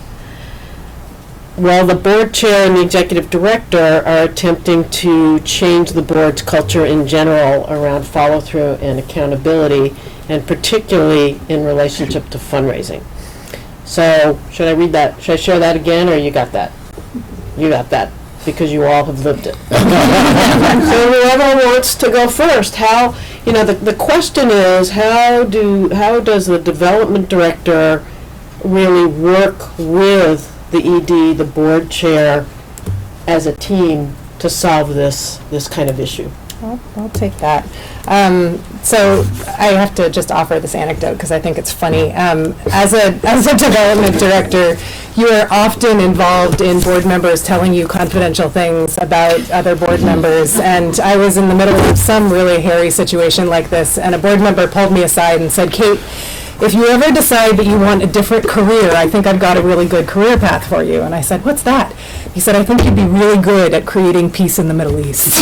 while the board chair and the executive director are attempting to change the board's culture in general around follow-through and accountability, and particularly in relationship to fundraising. So, should I read that? Should I share that again, or you got that? You got that, because you all have lived it. So whoever wants to go first, how, the question is, how does the development director really work with the ED, the board chair, as a team to solve this kind of issue? I'll take that. So I have to just offer this anecdote because I think it's funny. As a development director, you are often involved in board members telling you confidential things about other board members. And I was in the middle of some really hairy situation like this, and a board member pulled me aside and said, "Kate, if you ever decide that you want a different career, I think I've got a really good career path for you. And I said, what's that? He said, I think you'd be really good at creating peace in the Middle East.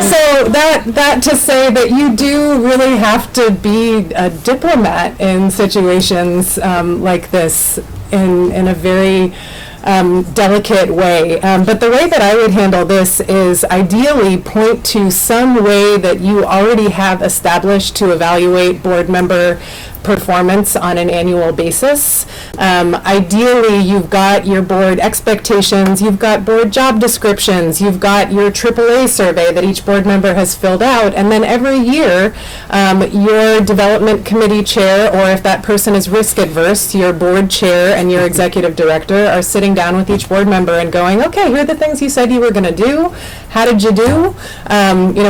So that to say that you do really have to be a diplomat in situations like this in a very delicate way. But the way that I would handle this is ideally point to some way that you already have established to evaluate board member performance on an annual basis. Ideally, you've got your board expectations, you've got board job descriptions, you've got your AAA survey that each board member has filled out, and then every year, your development committee chair, or if that person is risk adverse, your board chair and your executive director are sitting down with each board member and going, okay, here are the things you said you were going to do. How did you do?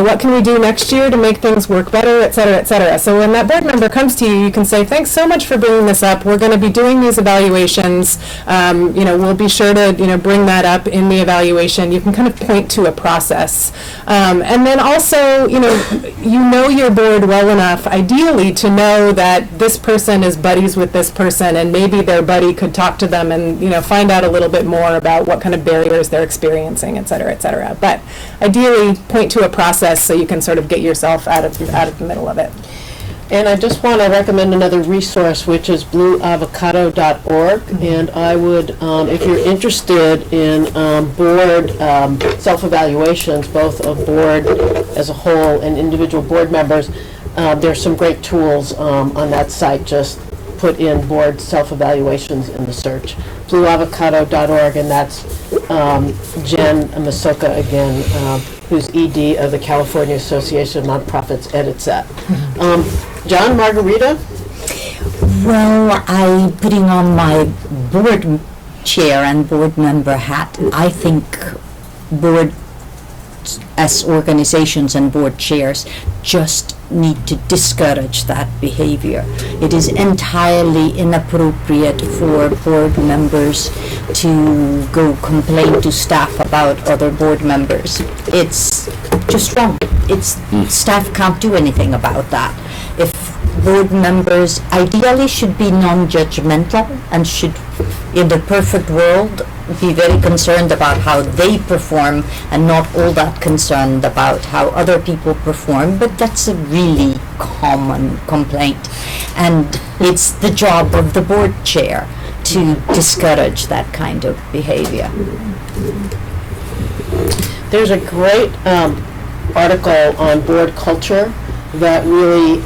What can we do next year to make things work better, et cetera, et cetera. So when that board member comes to you, you can say, thanks so much for bringing this up. We're going to be doing these evaluations. We'll be sure to, bring that up in the evaluation. You can kind of point to a process. And then also, you know your board well enough, ideally, to know that this person is buddies with this person, and maybe their buddy could talk to them and, find out a little bit more about what kind of barriers they're experiencing, et cetera, et cetera. But ideally, point to a process so you can sort of get yourself out of the middle of it. And I just want to recommend another resource, which is blueavocado.org. And I would, if you're interested in board self-evaluations, both of board as a whole and individual board members, there's some great tools on that site. Just put in board self-evaluations in the search. Blueavocado.org, and that's Jen Masoka again, who's ED of the California Association of Nonprofits, edits that. John, Margarita? Well, I'm putting on my board chair and board member hat. I think board as organizations and board chairs just need to discourage that behavior. It is entirely inappropriate for board members to go complain to staff about other board members. It's just wrong. Staff can't do anything about that. If board members ideally should be non-judgmental and should, in the perfect world, be very concerned about how they perform and not all that concerned about how other people perform, but that's a really common complaint. And it's the job of the board chair to discourage that kind of behavior. There's a great article on board culture that really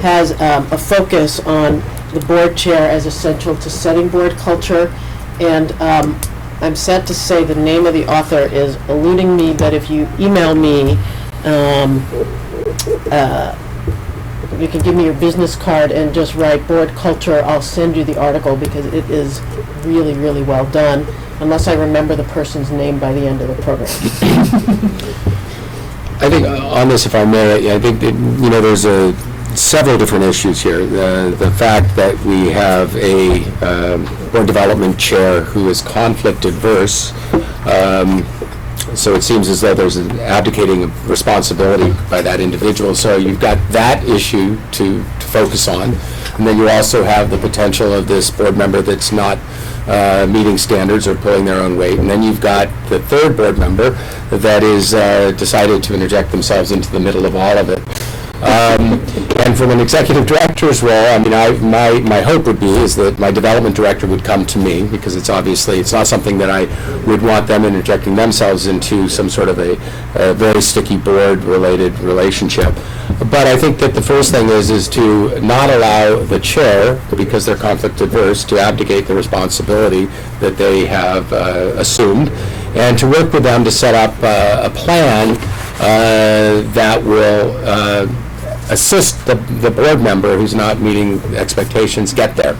has a focus on the board chair as essential to setting board culture. And I'm sad to say the name of the author is eluding me, but if you email me, you can give me your business card and just write board culture. I'll send you the article because it is really, really well done, unless I remember the person's name by the end of the program. I think on this, if I may, I think that, there's several different issues here. The fact that we have a board development chair who is conflict adverse, so it seems as though there's an abdicating of responsibility by that individual. So you've got that issue to focus on, and then you also have the potential of this board member that's not meeting standards or pulling their own weight. And then you've got the third board member that is decided to interject themselves into the middle of all of it. And from an executive director's role, my hope would be is that my development director would come to me, because it's not something that I would want them interjecting themselves into some sort of a very sticky board-related relationship. But I think that the first thing is to not allow the chair, because they're conflict adverse, to abdicate the responsibility that they have assumed, and to work with them to set up a plan that will assist the board member who's not meeting expectations get there,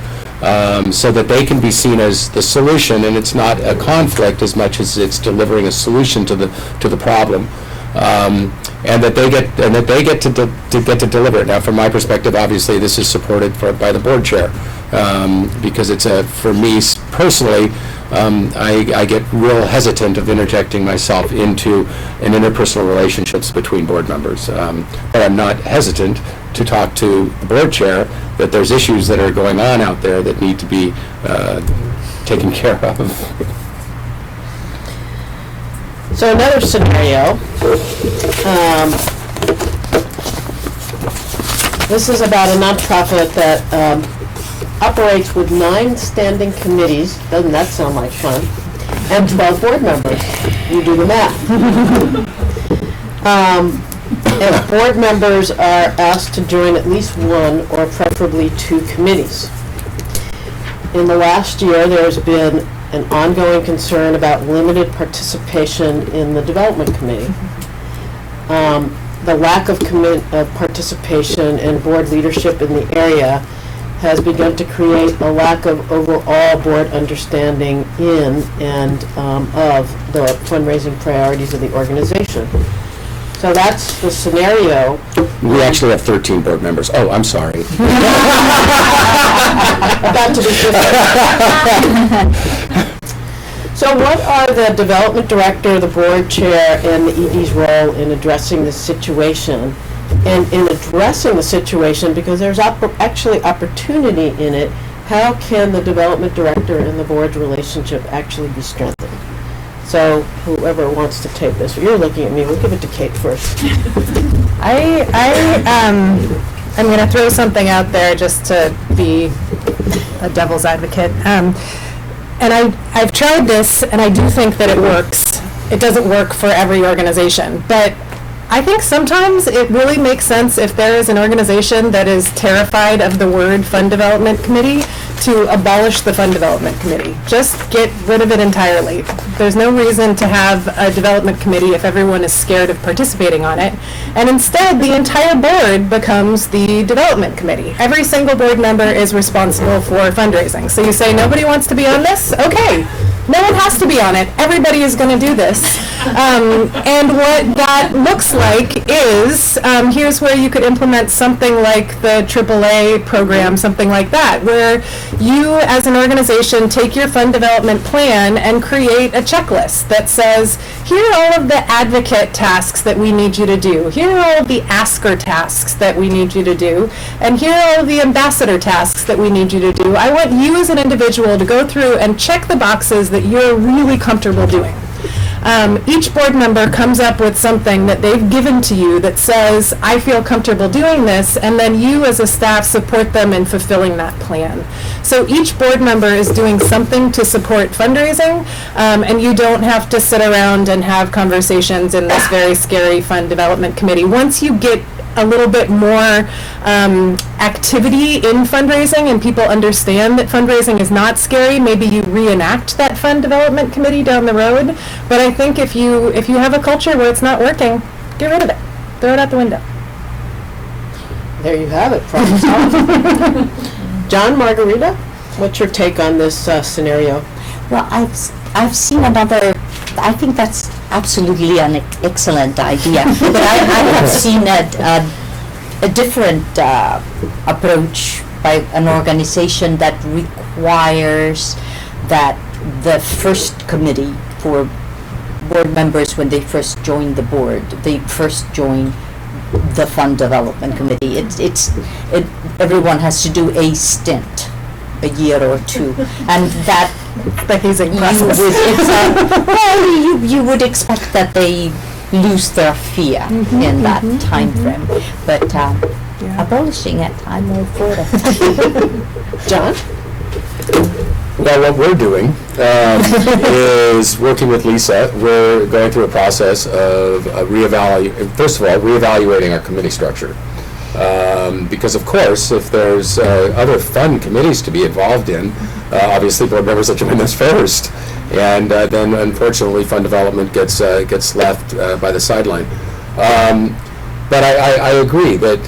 so that they can be seen as the solution, and it's not a conflict as much as it's delivering a solution to the problem, and that they get to deliver it. Now, from my perspective, obviously, this is supported by the board chair, because it's for me personally, I get real hesitant of interjecting myself into an interpersonal relationships between board members. But I'm not hesitant to talk to the board chair that there's issues that are going on out there that need to be taken care of. So another scenario, this is about a nonprofit that operates with 9 standing committees, doesn't that sound like fun, and 12 board members. You do the math. And board members are asked to join at least one or preferably 2 committees. In the last year, there's been an ongoing concern about limited participation in the development committee. The lack of participation and board leadership in the area has begun to create a lack of overall board understanding in and of the fundraising priorities of the organization. So that's the scenario. We actually have 13 board members. Oh, I'm sorry. About to be 50. So what are the development director, the board chair, and the ED's role in addressing this situation? And in addressing the situation, because there's actually opportunity in it, how can the development director and the board's relationship actually be strengthened? So whoever wants to take this, you're looking at me, we'll give it to Kate first. I'm going to throw something out there just to be a devil's advocate. And I've tried this, and I do think that it works. It doesn't work for every organization, but I think sometimes it really makes sense if there is an organization that is terrified of the word Fund Development Committee to abolish the Fund Development Committee. Just get rid of it entirely. There's no reason to have a development committee if everyone is scared of participating on it. And instead, the entire board becomes the development committee. Every single board member is responsible for fundraising. So you say, nobody wants to be on this? Okay. No one has to be on it. Everybody is going to do this. And what that looks like is, here's where you could implement something like the AAA program, something like that, where you as an organization take your fund development plan and create a checklist that says, here are all of the advocate tasks that we need you to do. Here are all of the asker tasks that we need you to do. And here are all of the ambassador tasks that we need you to do. I want you as an individual to go through and check the boxes that you're really comfortable doing. Each board member comes up with something that they've given to you that says, I feel comfortable doing this, and then you as a staff support them in fulfilling that plan. So each board member is doing something to support fundraising, and you don't have to sit around and have conversations in this very scary fund development committee. Once you get a little bit more activity in fundraising and people understand that fundraising is not scary, maybe you reenact that fund development committee down the road. But I think if you have a culture where it's not working, get rid of it. Throw it out the window. There you have it, problem solved. John, Margarita, what's your take on this scenario? Well, I've seen another, I think that's absolutely an excellent idea, but I have seen a different approach by an organization that requires that the first committee for board members, when they first join the board, they first join the fund development committee. Everyone has to do a stint, a year or two, and that The hazing process. you would expect that they lose their fear in that time frame, but abolishing it, I'm all for it. John? Well, what we're doing is working with Lisa. We're going through a process of first of all, reevaluating our committee structure. Because of course, if there's other fun committees to be involved in, obviously board members will join us first, and then unfortunately fund development gets left by the sideline. But I agree that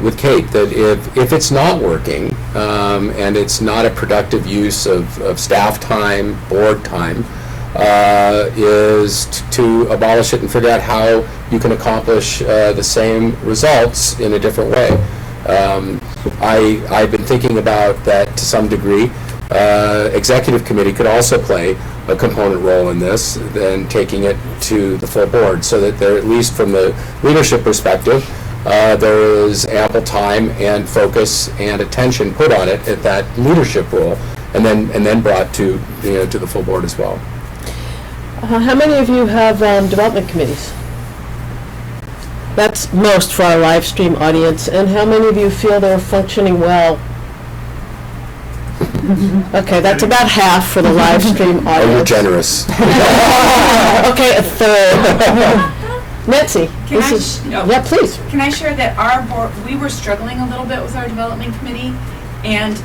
with Kate that if it's not working and it's not a productive use of staff time, board time, is to abolish it and figure out how you can accomplish the same results in a different way. I've been thinking about that to some degree, executive committee could also play a component role in this, then taking it to the full board, so that there, at least from the leadership perspective, there is ample time and focus and attention put on it at that leadership role, and then brought to to the full board as well. How many of you have development committees? That's most for our live stream audience. And how many of you feel they're functioning well? Okay, that's about half for the live stream Oh, audience. you're generous. Okay, a third. Nancy, Can this I is, sh- oh. yeah, please. Can I share that our board, we were struggling a little bit with our development committee, and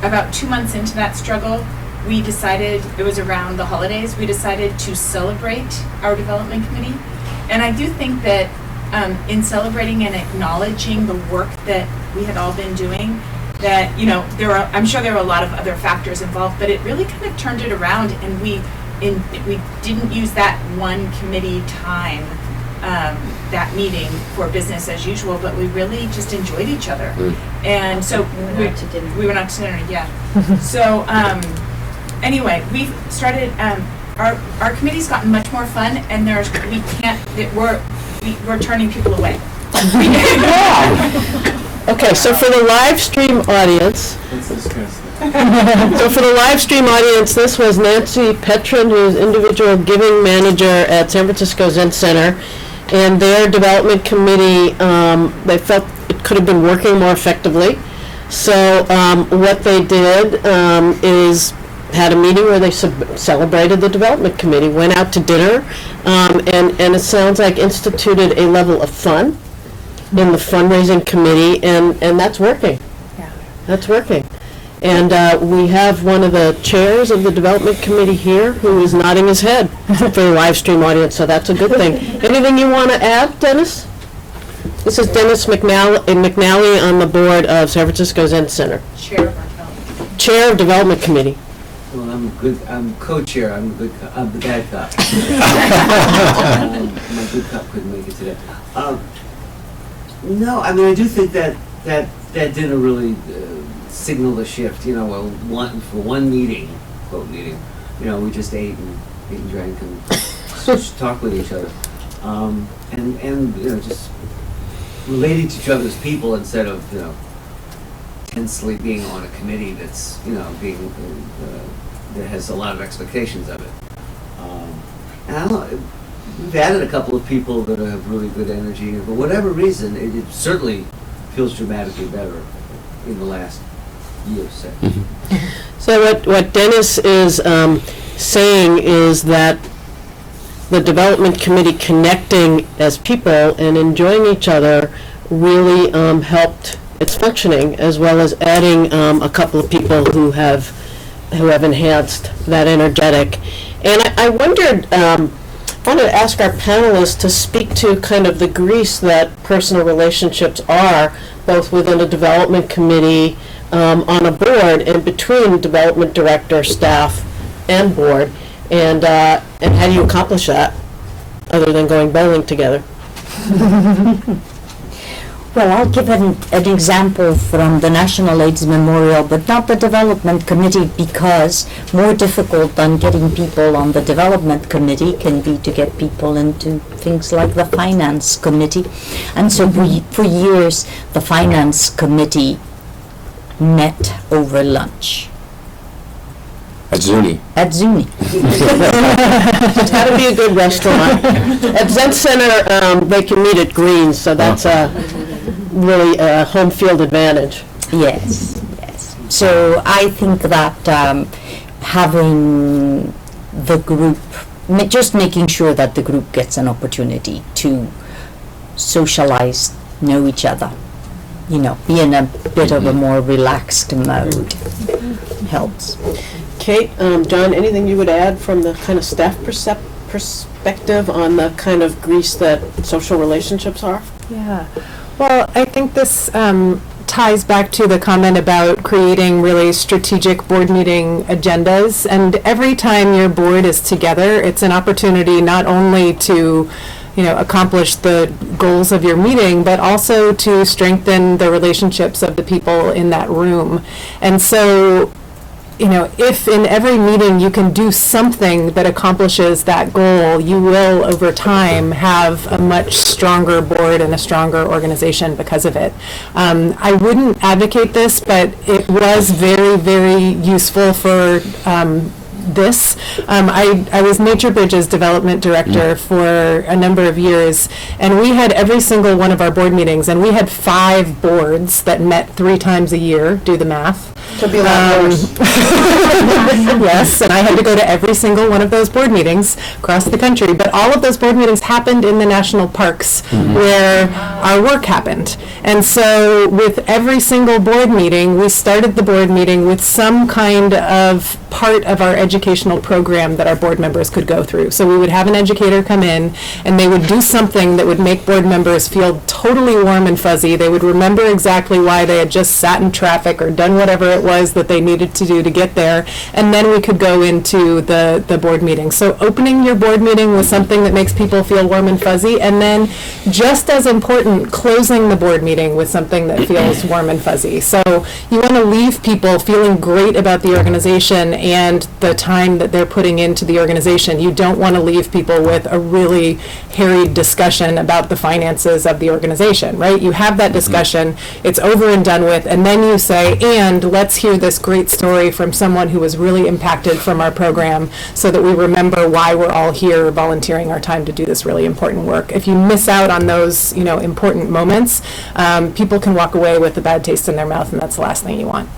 about 2 months into that struggle, we decided, it was around the holidays, we decided to celebrate our development committee. And I do think that in celebrating and acknowledging the work that we had all been doing, that, I'm sure there were a lot of other factors involved, but it really kind of turned it around, and we didn't use that one committee time, that meeting, for business as usual, but we really just enjoyed each other. And so We went out to dinner. we went out to dinner, yeah. So anyway, we've started. Our committee's gotten much more fun, and we're turning people away. Okay, so for the live stream audience, this was Nancy Petrin, who's individual giving manager at San Francisco Zen Center, and their development committee, they felt it could have been working more effectively. So what they did is had a meeting where they celebrated the development committee, went out to dinner, and it sounds like instituted a level of fun in the fundraising committee, and that's working. Yeah. That's working. And we have one of the chairs of the development committee here who is nodding his head for the live stream audience, so that's a good thing. Anything you want to add, Dennis? This is Dennis McNally on the board of San Francisco Zen Center. Chair of our development. Chair of Development Committee. Well, I'm co-chair, I'm the bad cop. My good cop couldn't make it today. No, I mean, I do think that dinner really signaled a shift, for one meeting, quote meeting, we just ate and drank and just talked with each other. And just relating to each other's people instead of, tensely being on a committee that's, that has a lot of expectations of it. And I don't know, we've added a couple of people that have really good energy, and for whatever reason, it certainly feels dramatically better in the last year, say. So what Dennis is saying is that the development committee connecting as people and enjoying each other really helped its functioning, as well as adding a couple of people who have enhanced that energetic. And I wondered, wanted to ask our panelists to speak to kind of the grease that personal relationships are, both within a development committee, on a board, and between development director, staff, and board, and how do you accomplish that, other than going bowling together? Well, I'll give an example from the National AIDS Memorial, but not the Development Committee, because more difficult than getting people on the Development Committee can be to get people into things like the Finance Committee. And so for years, the Finance Committee met over lunch. At Zuni. At Zuni. It's got to be a good restaurant. At Zen Center, they can meet at Greens, so that's really a home field advantage. Yes, yes. So I think that having the group, just making sure that the group gets an opportunity to socialize, know each other, be in a bit of a more relaxed mode helps. Kate, John, anything you would add from the kind of staff perspective on the kind of grease that social relationships are? Yeah. Well, I think this ties back to the comment about creating really strategic board meeting agendas. And every time your board is together, it's an opportunity not only to accomplish the goals of your meeting, but also to strengthen the relationships of the people in that room. And so, if in every meeting you can do something that accomplishes that goal, you will, over time, have a much stronger board and a stronger organization because of it. I wouldn't advocate this, but it was very, very useful for this. I was Nature Bridge's development director for a number of years, and we had every single one of our board meetings, and we had 5 boards that met 3 times a year, do the math. Could be a lot worse. Yes, and I had to go to every single one of those board meetings across the country, but all of those board meetings happened in the national parks where our work happened. And so with every single board meeting, we started the board meeting with some kind of part of our educational program that our board members could go through. So we would have an educator come in, and they would do something that would make board members feel totally warm and fuzzy. They would remember exactly why they had just sat in traffic or done whatever it was that they needed to do to get there, and then we could go into the board meeting. So opening your board meeting with something that makes people feel warm and fuzzy, and then just as important, closing the board meeting with something that feels warm and fuzzy. So you want to leave people feeling great about the organization and the time that they're putting into the organization. You don't want to leave people with a really harried discussion about the finances of the organization, right? You have that discussion, it's over and done with, and then you say, and let's hear this great story from someone who was really impacted from our program, so that we remember why we're all here volunteering our time to do this really important work. If you miss out on those, important moments, people can walk away with a bad taste in their mouth, and that's the last thing you want.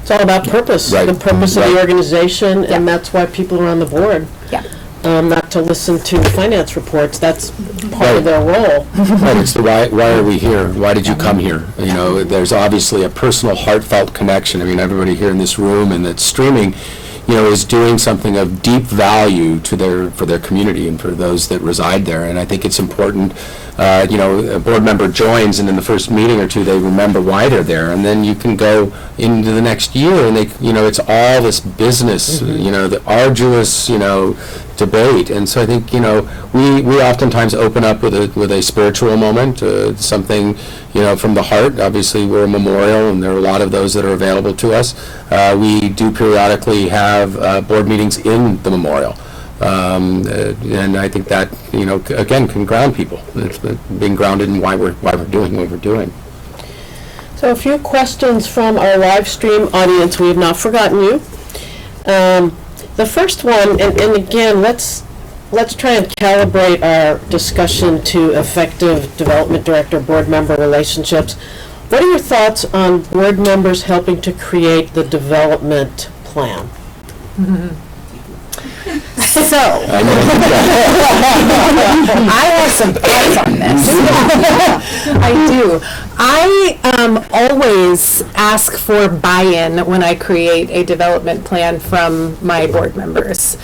It's all about purpose, Right. the purpose of Right. the organization, Yeah. and that's why people are on the board. Yeah. Not to listen to finance reports, that's part of Right. their role. Right, it's the why are we here? Why did you come here? There's obviously a personal, heartfelt connection. I mean, everybody here in this room and that's streaming, is doing something of deep value for their community and for those that reside there. And I think it's important, a board member joins, and in the first meeting or two, they remember why they're there. And then you can go into the next year, and it's all this business, the arduous, debate. And so I think, we oftentimes open up with a spiritual moment, something, from the heart. Obviously, we're a memorial, and there are a lot of those that are available to us. We do periodically have board meetings in the memorial. And I think that, again, can ground people. It's being grounded in why we're doing what we're doing. So a few questions from our live stream audience. We have not forgotten you. The first one, and again, let's try and calibrate our discussion to effective development director board member relationships. What are your thoughts on board members helping to create the development plan? So, I have some thoughts on this. I do. I always ask for buy-in when I create a development plan from my board members.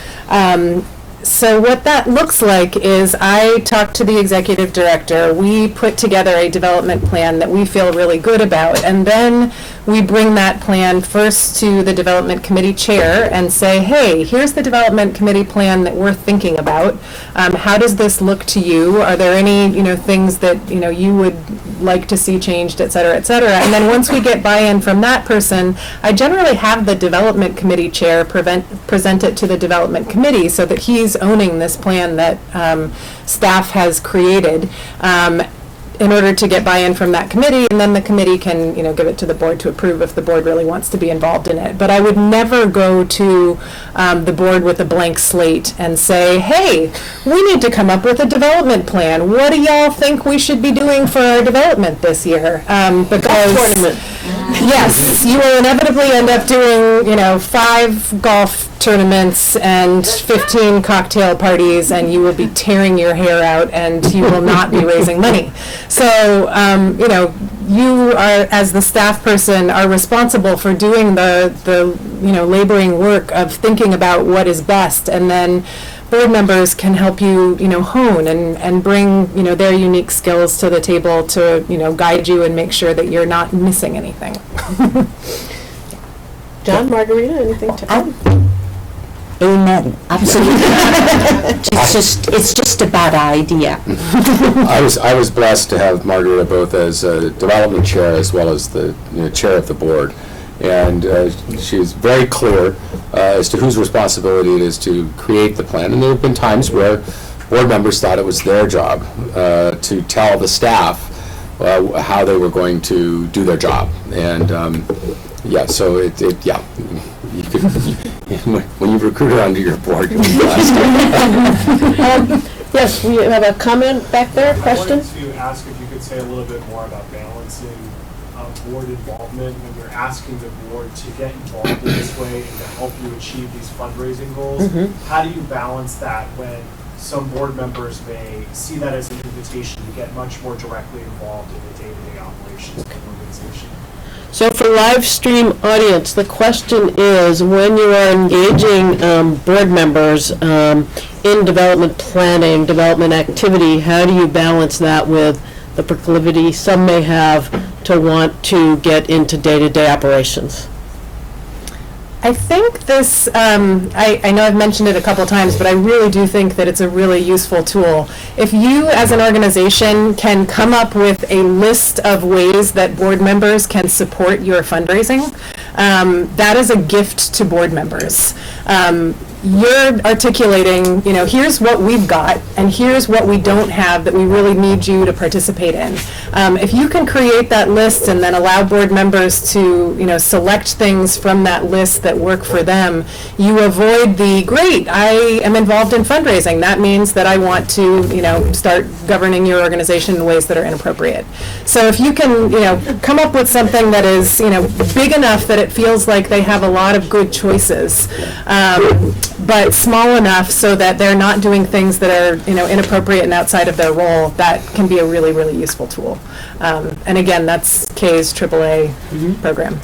So what that looks like is I talk to the executive director, we put together a development plan that we feel really good about, and then we bring that plan first to the development committee chair and say, hey, here's the development committee plan that we're thinking about. How does this look to you? Are there any, things that, you would like to see changed, et cetera, et cetera. And then once we get buy-in from that person, I generally have the development committee chair present it to the development committee so that he's owning this plan that staff has created in order to get buy-in from that committee, and then the committee can, give it to the board to approve if the board really wants to be involved in it. But I would never go to the board with a blank slate and say, hey, we need to come up with a development plan. What do y'all think we should be doing for our development this year? Because Tournament. yes, you will inevitably end up doing, 5 golf tournaments and 15 cocktail parties, and you will be tearing your hair out, and you will not be raising money. So, you are, as the staff person, are responsible for doing the laboring work of thinking about what is best, and then board members can help you, hone and bring, their unique skills to the table to, guide you and make sure that you're not missing anything. John, Margarita, anything to add? Amen. Absolutely. It's just a bad idea. I was blessed to have Margarita both as development chair as well as the chair of the board. And she was very clear as to whose responsibility it is to create the plan. And there have been times where board members thought it was their job to tell the staff how they were going to do their job. And so you could, when you recruit her onto your board, you'll be blessed. Yes, we have a comment back there, question? I wanted to ask if you could say a little bit more about balancing board involvement when you're asking the board to get involved in this way and to help you achieve these fundraising goals. How do you balance that when some board members may see that as an invitation to get much more directly involved in the day-to-day operations of the organization? So for live stream audience, the question is, when you are engaging board members in development planning, development activity, how do you balance that with the proclivity some may have to want to get into day-to-day operations? I think this, I know I've mentioned it a couple times, but I really do think that it's a really useful tool. If you as an organization can come up with a list of ways that board members can support your fundraising, that is a gift to board members. You're articulating, here's what we've got, and here's what we don't have that we really need you to participate in. If you can create that list and then allow board members to, select things from that list that work for them, you avoid the, great, I am involved in fundraising. That means that I want to, start governing your organization in ways that are inappropriate. So if you can, come up with something that is, big enough that it feels like they have a lot of good choices, but small enough so that they're not doing things that are, inappropriate and outside of their role, that can be a really, really useful tool. And again, that's Kay's AAA program.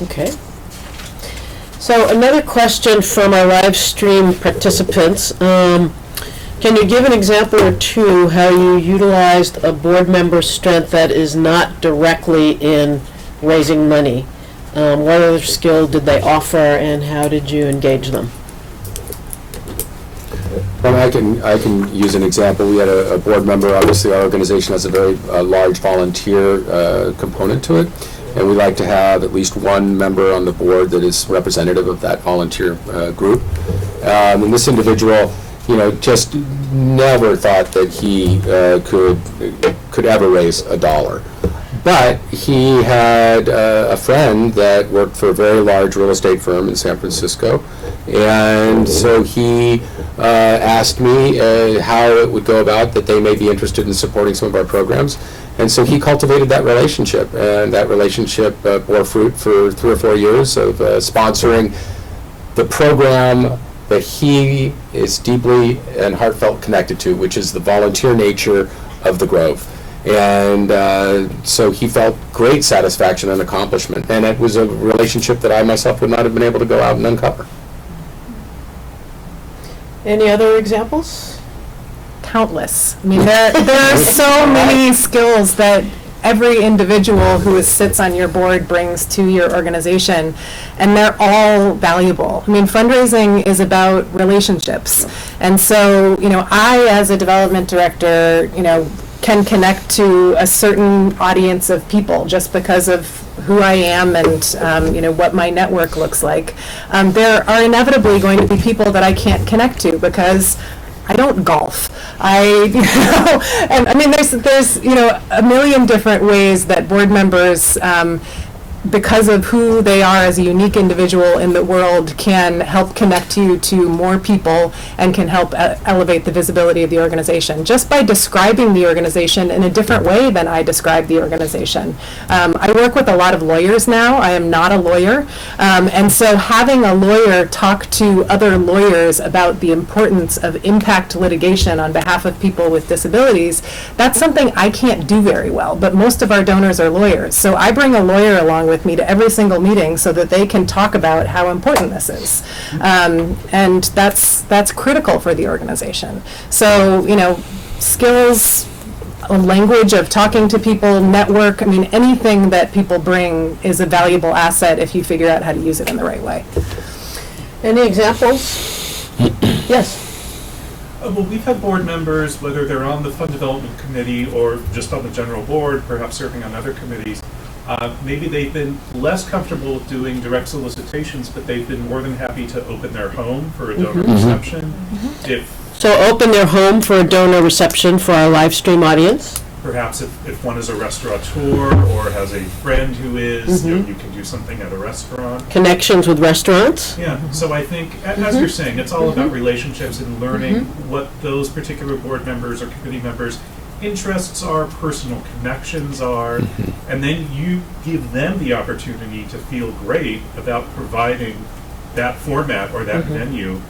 Okay. So another question from our live stream participants. Can you give an example or two how you utilized a board member's strength that is not directly in raising money? What other skill did they offer, and how did you engage them? Well, I can use an example. We had a board member. Obviously, our organization has a very large volunteer component to it, and we like to have at least one member on the board that is representative of that volunteer group. And this individual, just never thought that he could ever raise $1. But he had a friend that worked for a very large real estate firm in San Francisco, and so he asked me how it would go about that they may be interested in supporting some of our programs. And so he cultivated that relationship, and that relationship bore fruit for 3 or 4 years of sponsoring the program that he is deeply and heartfelt connected to, which is the volunteer nature of the Grove. And so he felt great satisfaction and accomplishment, and it was a relationship that I myself would not have been able to go out and uncover. Any other examples? Countless. I mean, there are so many skills that every individual who sits on your board brings to your organization, and they're all valuable. I mean, fundraising is about relationships, and so, I, as a development director, can connect to a certain audience of people just because of who I am and what my network looks like. There are inevitably going to be people that I can't connect to because I don't golf. And I mean, there's a million different ways that board members, because of who they are as a unique individual in the world, can help connect you to more people and can help elevate the visibility of the organization just by describing the organization in a different way than I describe the organization. I work with a lot of lawyers now. I am not a lawyer. And so having a lawyer talk to other lawyers about the importance of impact litigation on behalf of people with disabilities, that's something I can't do very well, but most of our donors are lawyers. So I bring a lawyer along with me to every single meeting so that they can talk about how important this is. And that's critical for the organization. So, skills, a language of talking to people, network, I mean, anything that people bring is a valuable asset if you figure out how to use it in the right way. Any examples? Yes. Well, we've had board members, whether they're on the fund development committee or just on the general board, perhaps serving on other committees. Maybe they've been less comfortable doing direct solicitations, but they've been more than happy to open their home for a donor reception. So open their home for a donor reception for our live stream audience. Perhaps if one is a restaurateur or has a friend who is, you know, you can do something at a restaurant. Connections with restaurants. Yeah, so I think, as you're saying, it's all about relationships and learning what those particular board members or committee members' interests are, personal connections are, and then you give them the opportunity to feel great about providing that format or that venue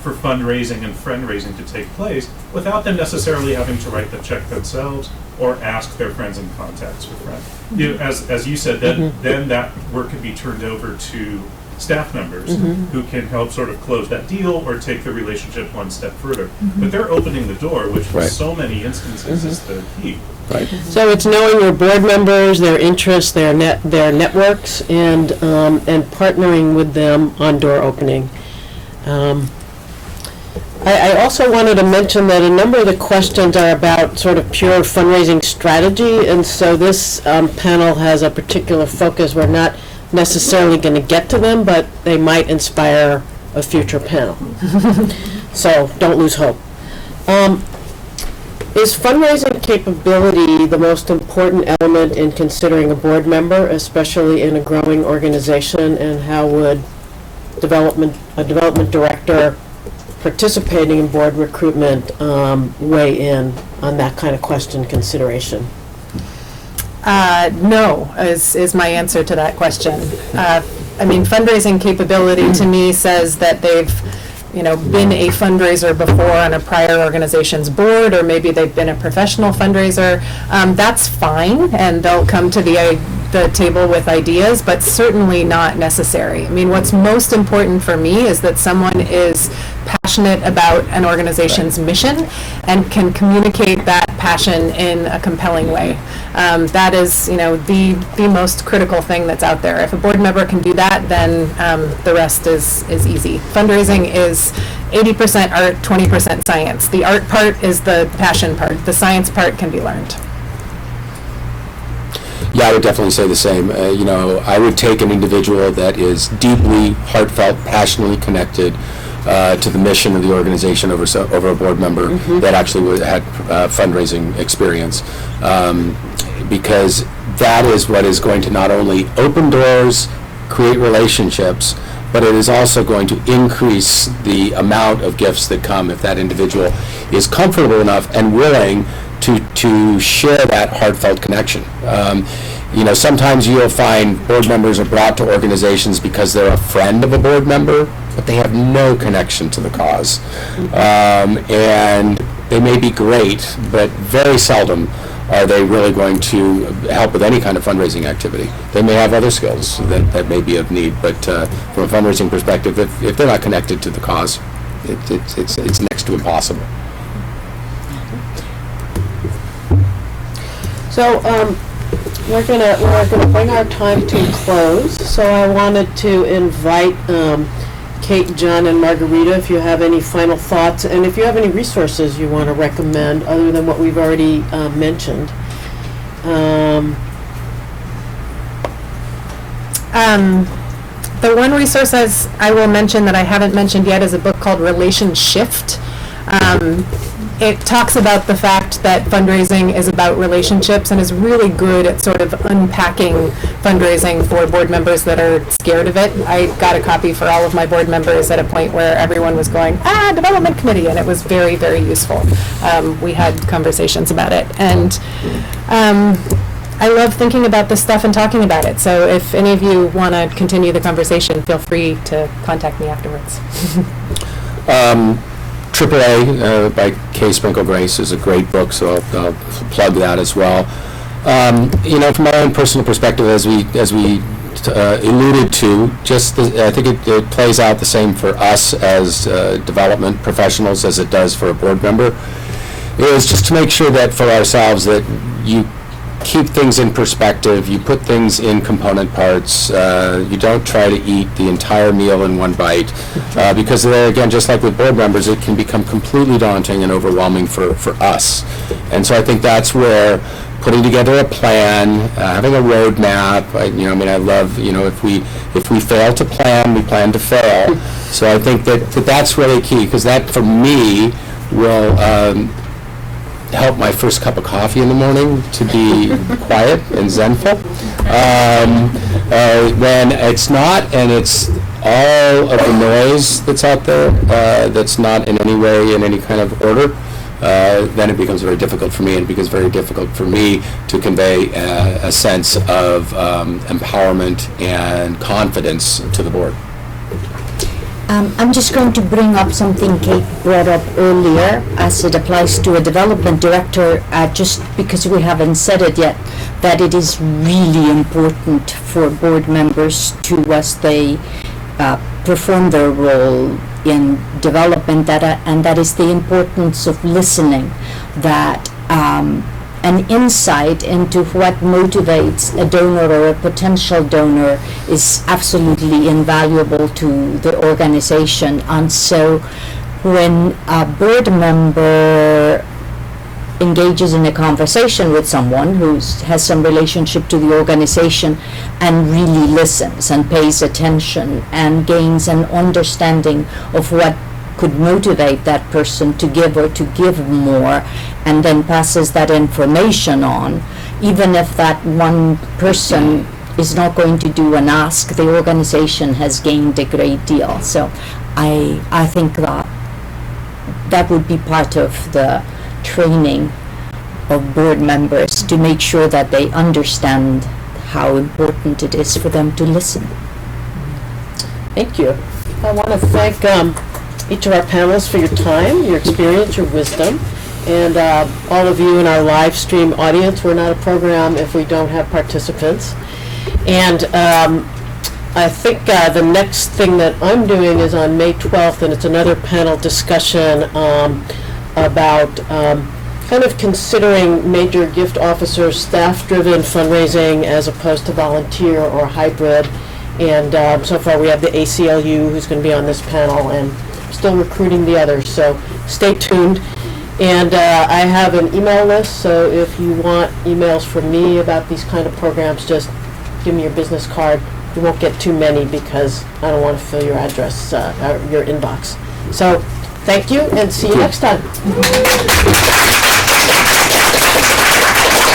for fundraising and friend-raising to take place without them necessarily having to write the check themselves or ask their friends and contacts with friends. You know, as you said, then that work can be turned over to staff members who can help sort of close that deal or take the relationship one step further. But they're opening the door, which in so many instances is the key. Right. So it's knowing your board members, their interests, their networks, and partnering with them on door opening. I also wanted to mention that a number of the questions are about sort of pure fundraising strategy, and so this panel has a particular focus. We're not necessarily going to get to them, but they might inspire a future panel. So don't lose hope. Is fundraising capability the most important element in considering a board member, especially in a growing organization, and how would a development director participating in board recruitment weigh in on that kind of question consideration? No, is my answer to that question. I mean, fundraising capability to me says that they've, you know, been a fundraiser before on a prior organization's board, or maybe they've been a professional fundraiser. That's fine, and they'll come to the table with ideas, but certainly not necessary. I mean, what's most important for me is that someone is passionate about an organization's mission and can communicate that passion in a compelling way. That is, you know, the most critical thing that's out there. If a board member can do that, then the rest is easy. Fundraising is 80% art, 20% science. The art part is the passion part. The science part can be learned. Yeah, I would definitely say the same. You know, I would take an individual that is deeply, heartfelt, passionately connected to the mission of the organization over a board member that actually had fundraising experience, because that is what is going to not only open doors, create relationships, but it is also going to increase the amount of gifts that come if that individual is comfortable enough and willing to share that heartfelt connection. You know, sometimes you'll find board members are brought to organizations because they're a friend of a board member, but they have no connection to the cause. And they may be great, but very seldom are they really going to help with any kind of fundraising activity. They may have other skills that may be of need, but from a fundraising perspective, if they're not connected to the cause, it's next to impossible. So we're gonna bring our time to a close. So I wanted to invite Kate, John, and Margarita, if you have any final thoughts, and if you have any resources you want to recommend other than what we've already mentioned. The one resource I will mention that I haven't mentioned yet is a book called Relation Shift. It talks about the fact that fundraising is about relationships and is really good at sort of unpacking fundraising for board members that are scared of it. I got a copy for all of my board members at a point where everyone was going, development committee, and it was very, very useful. We had conversations about it. And I love thinking about this stuff and talking about it. So if any of you want to continue the conversation, feel free to contact me afterwards. AAA by Kay Sprinkle Grace is a great book, so I'll plug that as well. You know, from my own personal perspective, as we alluded to, I think it plays out the same for us as development professionals as it does for a board member, is just to make sure that for ourselves that you keep things in perspective. You put things in component parts. You don't try to eat the entire meal in one bite, because there, again, just like with board members, it can become completely daunting and overwhelming for us. And so I think that's where putting together a plan, having a roadmap. I love, if we fail to plan, we plan to fail. So I think that's really key, because that, for me, will help my first cup of coffee in the morning to be quiet and zenful. When it's not, and it's all of the noise that's out there, that's not in any way in any kind of order, then it becomes very difficult for me, and it becomes very difficult for me to convey a sense of empowerment and confidence to the board. I'm just going to bring up something Kate brought up earlier as it applies to a development director, just because we haven't said it yet, that it is really important for board members to, as they perform their role in development, and that is the importance of listening, that an insight into what motivates a donor or a potential donor is absolutely invaluable to the organization. And so when a board member engages in a conversation with someone who has some relationship to the organization and really listens and pays attention and gains an understanding of what could motivate that person to give or to give more, and then passes that information on, even if that one person is not going to do an ask, the organization has gained a great deal. So I think that would be part of the training of board members, to make sure that they understand how important it is for them to listen. Thank you. I want to thank each of our panelists for your time, your experience, your wisdom, and all of you in our live stream audience. We're not a program if we don't have participants. And I think the next thing that I'm doing is on May 12th, and it's another panel discussion about kind of considering major gift officers staff-driven fundraising as opposed to volunteer or hybrid. And so far we have the ACLU who's going to be on this panel, and still recruiting the others, so stay tuned. And I have an email list, so if you want emails from me about these kind of programs, just give me your business card. You won't get too many because I don't want to fill your address, your inbox. So thank you, and see you next time.